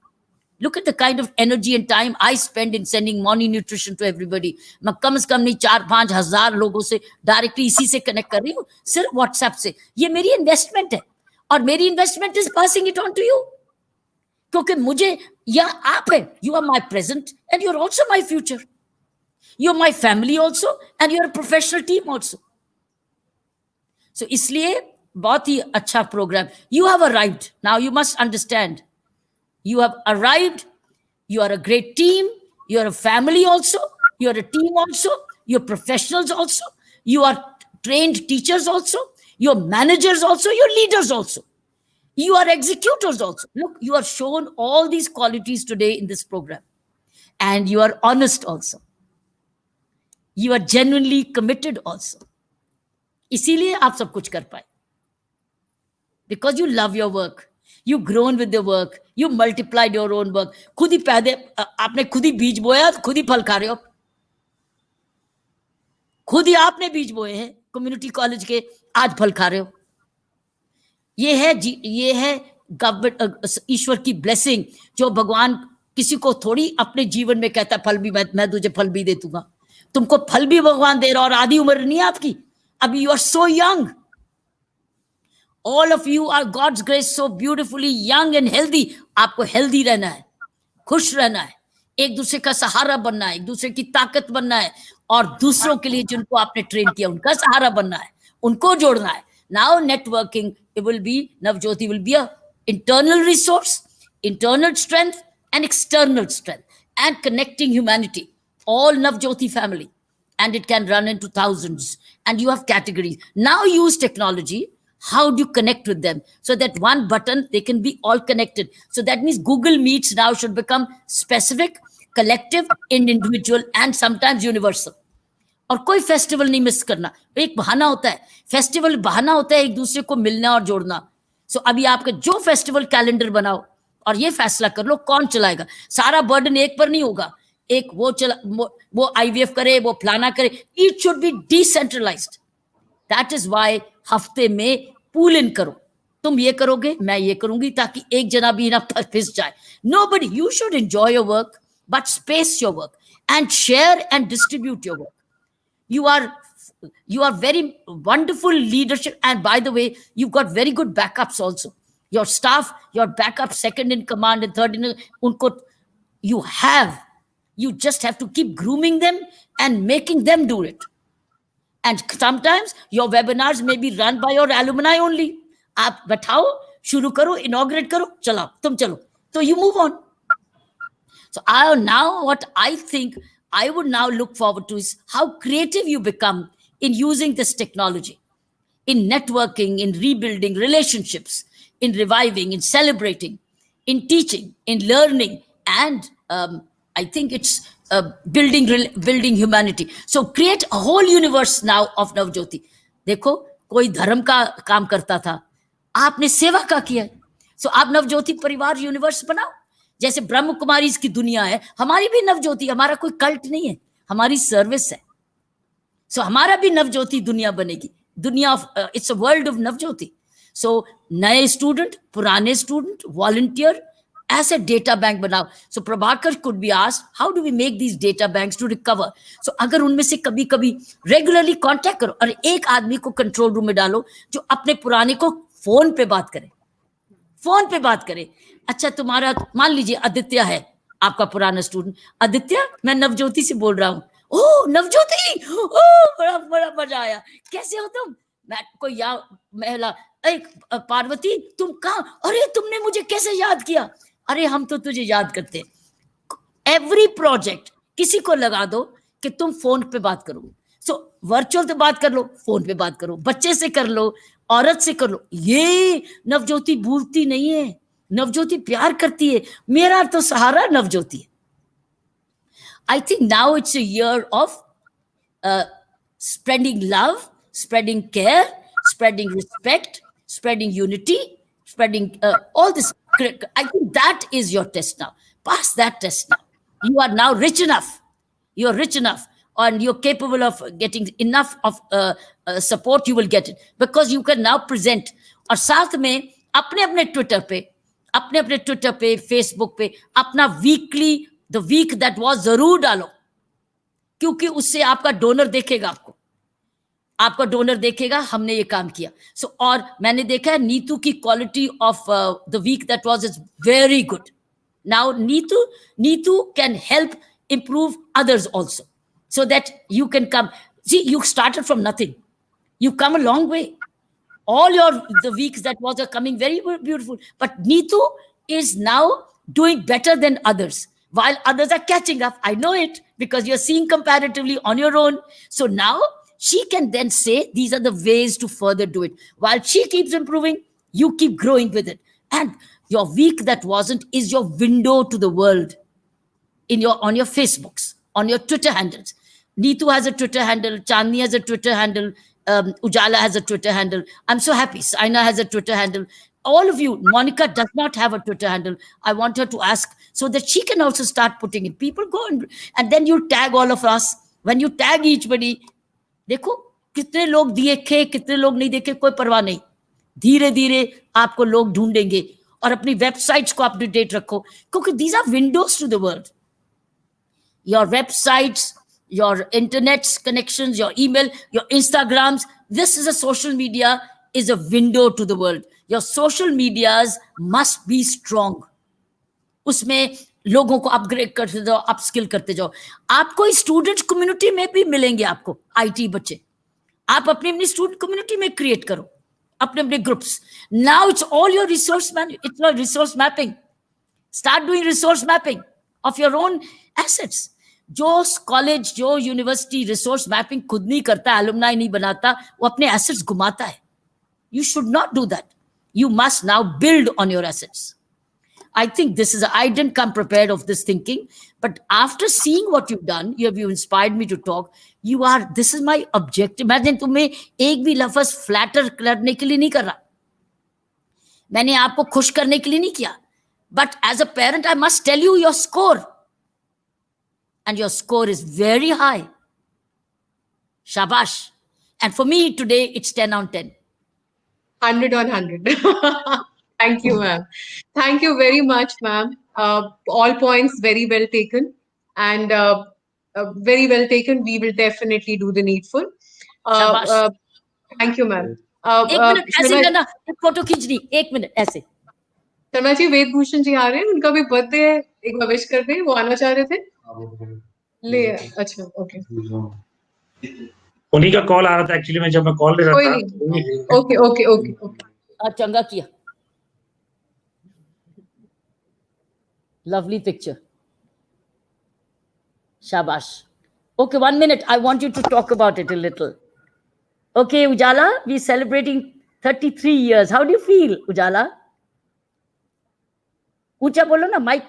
Look at the kind of energy and time I spend in sending morning nutrition to everybody. मैं कम से कम नहीं 4-5 हजार लोगों से डायरेक्टली इसी से कनेक्ट कर रही हूँ, सिर्फ व्हाट्सएप से। ये मेरी इन्वेस्टमेंट है, और मेरी investment is passing it on to you, क्योंकि मुझे, या आप है, you are my present and you are also my future, you are my family also and you are professional team also. So इसलिए बहुत ही अच्छा programme. You have arrived, now you must understand, you have arrived, you are a great team, you are a family also, you are a team also, you are professionals also, you are trained teachers also, you are managers also, you are leaders also, you are executors also. Look, you are shown all these qualities today in this program, and you are honest also, you are genuinely committed also. इसीलिए आप सब कुछ कर पाए, because you love your work. You've grown with the work. You multiplied your own work. खुद ही पैदे, आपने खुद ही बीज बोया, खुद ही फल खा रहे हो। खुद ही आपने बीज बोए हैं कम्युनिटी कॉलेज के, आज फल खा रहे हो। ये है जी, ये है गवर्नमेंट, ईश्वर की ब्लेसिंग, जो भगवान किसी को थोड़ी अपने जीवन में कहता फल भी मैं तुझे फल भी दे दूंगा। तुमको फल भी भगवान दे रहा, और आधी उम्र नहीं है आपकी अभी। You are so young, all of you are God's grace, so beautifully young and healthy. आपको healthy रहना है, खुश रहना है, एक दूसरे का सहारा बनना है, एक दूसरे की ताकत बनना है, और दूसरों के लिए जिनको आपने ट्रेन किया उनका सहारा बनना है, उनको जोड़ना है। Now networking, it will be, Navjyoti will be a internal resource, internal strength and external strength, and connecting humanity, all Navjyoti family, and it can run into thousands, and you have categories. Now use technology. How do you connect with them? So that one button, they can be all connected. So that means Google Meets now should become specific, collective, and individual, and sometimes universal. और कोई festival नहीं miss करना। एक बहाना होता है, festival बहाना होता है एक दूसरे को मिलना और जोड़ना। सो अभी आपका जो फेस्टिवल कैलेंडर बनाओ और ये फैसला कर लो कौन चलाएगा। सारा बर्डन एक पर नहीं होगा, एक वो IVF करे, वो फलाना करे। It should be decentralized. That is why हफ्ते में पूल इन करो, तुम ये करोगे मैं ये करूंगी, ताकि एक जना भी ना फिस जाए। Nobody, you should enjoy your work, but space your work and share and distribute your work. You are very wonderful leadership, and by the way, you've got very good backups also. Your staff, your backup, second in command and third in, unko you just have to keep grooming them and making them do it. And sometimes your webinars may be run by your alumni only. आप बैठाओ, शुरू करो, inaugurate करो, चलाओ, तुम चलो, so you move on. So what I think I would now look forward to is how creative you become in using this technology, in networking, in rebuilding relationships, in reviving, in celebrating, in teaching, in learning, and I think it's building humanity. So create a whole universe now of Navjyoti. देखो, कोई धर्म का काम करता था, आपने सेवा का किया है। सो आप नवज्योति परिवार यूनिवर्स बनाओ। जैसे ब्रह्म कुमारी की दुनिया है, हमारी भी नवज्योति, हमारा कोई कल्ट नहीं है, हमारी सर्विस है। सो हमारा भी नवज्योति दुनिया बनेगी, दुनिया of it's a world of Navjyoti. So नए स्टूडेंट, पुराने स्टूडेंट, वॉलंटियर, ऐसे डेटा बैंक बनाओ। So Prabhakar could be asked, how do we make these data banks to recover. So अगर उनमें से कभी कभी रेगुलरली कांटेक्ट करो, और एक आदमी को कंट्रोल रूम में डालो जो अपने पुराने को फोन पे बात करे, फोन पे बात करे। अच्छा, तुम्हारा मान लीजिए आदित्य है आपका पुराना स्टूडेंट। आदित्य, मैं नवज्योति से बोल रहा हूँ। ओह नवज्योति, ओह बड़ा बड़ा मजा आया, कैसे हो तुम। मैं कोई महिला, एक पार्वती तुम कहाँ, अरे तुमने मुझे कैसे याद किया। अरे हम तो तुझे याद करते। एवरी प्रोजेक्ट किसी को लगा दो कि तुम फोन पे बात करो। सो वर्चुअल तो बात कर लो, फोन पे बात करो, बच्चे से कर लो, औरत से कर लो। ये नवज्योति भूलती नहीं है, नवज्योति प्यार करती है। मेरा तो सहारा नवज्योति है। आई think now it's a year of spreading love, spreading care, spreading respect, spreading unity, spreading all this. I think that is your test now. Pass that test now. You are now rich enough. You're rich enough, and you're capable of getting enough of support. You will get it because you can now present. और साथ में अपने अपने Twitter पे, Facebook पे अपना weekly the week that was जरूर डालो, क्योंकि उससे आपका डोनर देखेगा, आपका डोनर देखेगा हमने ये काम किया। सो और मैंने देखा है नीतू की quality of the week that was is very good. Now Neetu can help improve others also, so that you can come. See, you started from nothing. You've come a long way. All the weeks that was are coming very beautiful. But Neetu is now doing better than others, while others are catching up. I know it because you're seeing comparatively on your own. So now she can then say, these are the ways to further do it. While she keeps improving, you keep growing with it. And your week that wasn't is your window to the world. On your Facebooks, on your Twitter handles. Neetu has a Twitter handle, Chandni has a Twitter handle, Ujala has a Twitter handle. I'm so happy. Saina has a Twitter handle. All of you, Monica does not have a Twitter handle. I want her to ask so that she can also start putting it. People go and then you tag all of us. When you tag each body, देखो कितने लोग देखे, कितने लोग नहीं देखे, कोई परवाह नहीं। धीरे धीरे आपको लोग ढूंढेंगे और अपनी वेबसाइट्स को अप टू डेट रखो, क्योंकि these are windows to the world. Your websites, your internet connections, your email, your Instagrams, this is a social media, is a window to the world. Your social medias must be strong. उसमें लोगों को upgrade करते जाओ, upskill करते जाओ। आपको student community में भी मिलेंगे, आपको आईटी बच्चे, आप अपनी स्टूडेंट कम्युनिटी में क्रिएट करो अपने groups. Now it's all your it's your resource mapping. Start doing resource mapping of your own assets. जो कॉलेज, जो यूनिवर्सिटी रिसोर्स मैपिंग खुद नहीं करता, एलुमनाई नहीं बनाता, वो अपने एसेट्स घुमाता है। You should not do that. You must now build on your assets. I think this is, I didn't come prepared of this thinking, but after seeing what you've done, you inspired me to talk. You are, this is my objective. मैं तुम्हें एक भी लफ्ज flatter करने के लिए नहीं कर रहा, मैंने आपको खुश करने के लिए नहीं किया, but as a parent I must tell you your score, and your score is very high. Shabash. And for me today it's 10 on 10. 100 on 100. Thank you, ma'am. Thank you very much, ma'am. All points very well taken, and very well taken. We will definitely do the needful. Shabash. Thank you, ma'am. एक minute ऐसे करना, एक photo खींचनी, एक minute ऐसे. शर्मा जी, वेद भूषण जी आ रहे हैं, उनका भी बर्थडे है, एक बार विश कर दें, वो आना चाह रहे थे. ले, अच्छा, ओके. उन्हीं का कॉल आ रहा था एक्चुअली, मैं जब मैं कॉल ले रहा था. Okay okay okay okay. चंगा किया. Lovely picture. Shabash. Okay, 1 minute. I want you to talk about it a little. Okay, Ujala, we're celebrating 33 years. How do you feel, Ujala? Ucha bolo na, mic.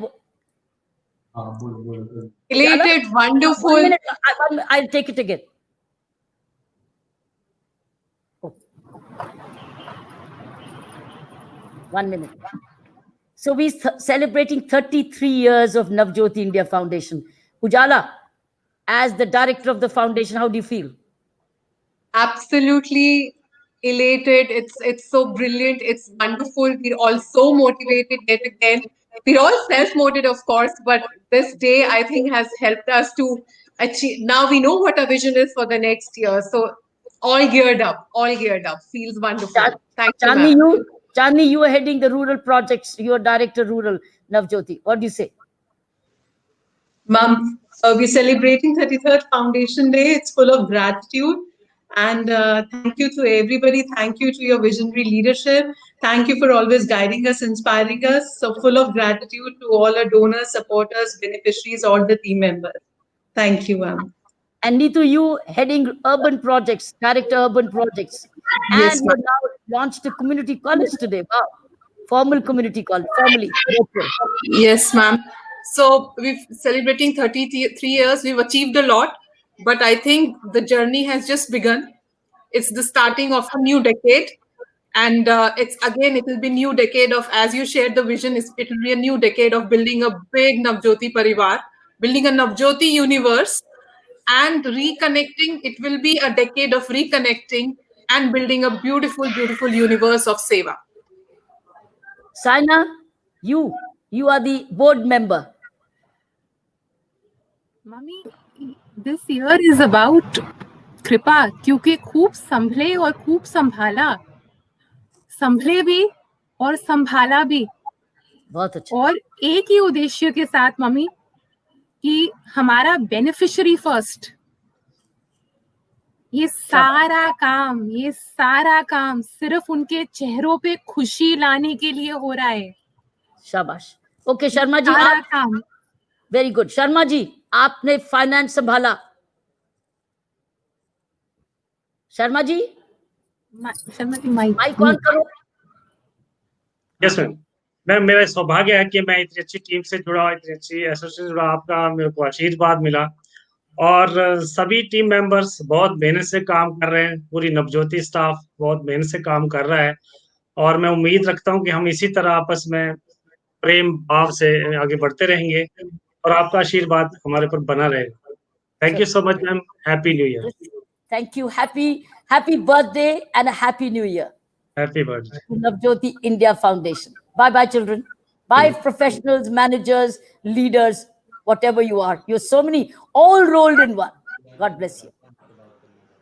Elated, wonderful. 1 minute. I'll take it again. Oh. 1 minute. So we're celebrating 33 years of Navjyoti India Foundation. Ujala, as the director of the foundation, how do you feel? Absolutely elated. It's so brilliant. It's wonderful. We're all so motivated yet again. We're all self-motivated, of course, but this day I think has helped us to achieve. Now we know what our vision is for the next year. So all geared up. Feels wonderful. Thank you, ma'am. Chandni, you are heading the rural projects. You are director rural, Navjyoti. What do you say? Ma'am, we're celebrating 33rd Foundation Day. It's full of gratitude. And thank you to everybody. Thank you to your visionary leadership. Thank you for always guiding us, inspiring us. So full of gratitude to all our donors, supporters, beneficiaries, all the team members. Thank you, ma'am. And Neetu, you heading urban projects, director urban projects. Yes, and you now launched a community college today. Wow. Formal community college, formally. Yes, ma'am. So we're celebrating 33 years. We've achieved a lot, but I think the journey has just begun. It's the starting of a new decade. And it will be new decade of, as you shared the vision, it will be a new decade of building a big Navjyoti Parivar, building a Navjyoti universe, and reconnecting. It will be a decade of reconnecting and building a beautiful, beautiful universe of Seva. Saina, you are the board member. Mummy, this year is about कृपा, क्योंकि खूब संभले और खूब संभाला, संभले भी और संभाला भी. बहुत अच्छा. और एक ही उद्देश्य के साथ मम्मी कि हमारा बेनिफिशियरी फर्स्ट. ये सारा काम सिर्फ उनके चेहरों पे खुशी लाने के लिए हो रहा है. शाबाश. ओके शर्मा जी, आप काम वेरी गुड. शर्मा जी, आपने फाइनेंस संभाला. शर्मा जी माइक ऑन करो. यस मैम, मेरा सौभाग्य है कि मैं इतनी अच्छी टीम से जुड़ा, इतनी अच्छी एसोसिएशन जुड़ा. आपका मेरे को आशीर्वाद मिला और सभी टीम मेंबर्स बहुत मेहनत से काम कर रहे हैं. पूरी नवज्योति स्टाफ बहुत मेहनत से काम कर रहा है और मैं उम्मीद रखता हूं कि हम इसी तरह आपस में प्रेम भाव से आगे बढ़ते रहेंगे और आपका आशीर्वाद हमारे पर बना रहेगा. Thank you so much ma'am. Happy new year. Thank you. Happy birthday and a happy new year. Happy birthday. Navjyoti India Foundation. Bye children. Bye professionals, managers, leaders, whatever you are. You're so many, all rolled in one. God bless you.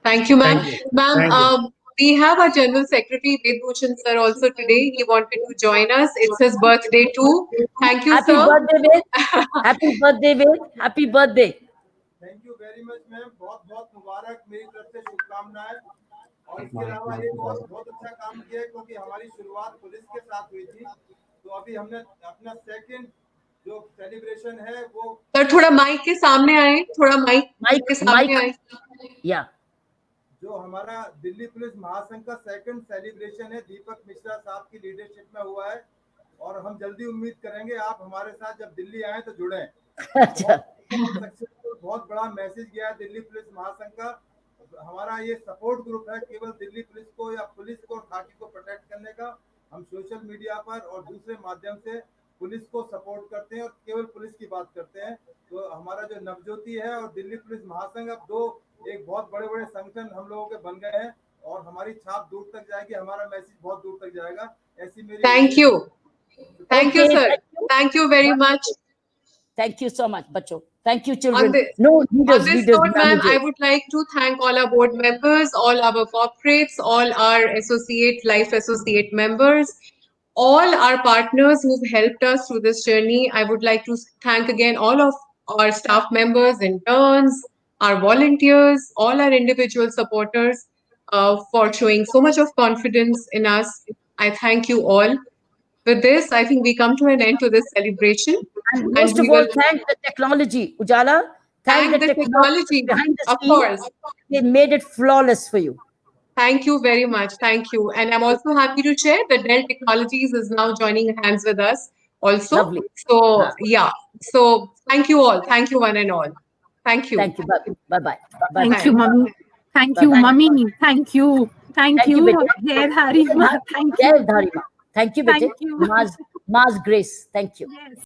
Thank you, ma'am. Ma'am, we have our General Secretary, Ved Bhushan sir, also today. He wanted to join us. It's his birthday too. Thank you, Happy sir. Birthday, Ved. Happy birthday, Ved. Happy birthday. Thank you very much ma'am. बहुत बहुत मुबारक, मेरी तरफ से शुभकामनाएं. और इसके अलावा एक बहुत अच्छा काम किया है क्योंकि हमारी शुरुआत पुलिस के साथ हुई थी. तो अभी हमने अपना सेकंड जो सेलिब्रेशन है वो. सर थोड़ा माइक के सामने आए, थोड़ा माइक के सामने आए. या जो हमारा दिल्ली पुलिस महासंघ का सेकंड सेलिब्रेशन है, दीपक मिश्रा साहब की लीडरशिप में हुआ है. और हम जल्दी उम्मीद करेंगे आप हमारे साथ जब दिल्ली आए तो जुड़ें। अच्छा। सक्सेसफुल बहुत बड़ा मैसेज गया है दिल्ली पुलिस महासंघ का। हमारा ये सपोर्ट ग्रुप है केवल दिल्ली पुलिस को या पुलिस को और खाकी को प्रोटेक्ट करने का। हम सोशल मीडिया पर और दूसरे माध्यम से पुलिस को सपोर्ट करते हैं और केवल पुलिस की बात करते हैं। तो हमारा जो नवज्योति है और दिल्ली पुलिस महासंघ अब दो एक बहुत बड़े बड़े संगठन हम लोगों के बन गए हैं और हमारी छाप दूर तक जाएगी, हमारा मैसेज बहुत दूर तक जाएगा। ऐसी मेरी Thank you. Thank you, sir. Thank you very much. Thank you so much, Bacho. Thank you, On children. this, No on leaders, this leaders, note, ma'am, I managers. would like to thank all our board members, all our corporates, all our associate, life associate members, all our partners who've helped us through this journey. I would like to thank again all of our staff members, interns, our volunteers, all our individual supporters for showing so much of confidence in us. I thank you all. With this, I think we come to an end to this celebration. And most we of all, will thank the technology, Ujala. thank the technology, behind the of scene. course. They made it flawless for you. Thank you very much. Thank you. And I'm also happy to share that Dell Technologies is now joining hands with us also. Lovely. So, Ah. yeah. So, thank you all. Thank you, one and all. Thank you. Thank you. Bye-bye. Thank you, Mummy. Thank you, Bye-bye. Mummy. Thank you. Thank you. beta. Jai Dharima. Thank you. Jai Dharima. Thank you, bete. Thank you. Maz Grace. Thank you. Yes.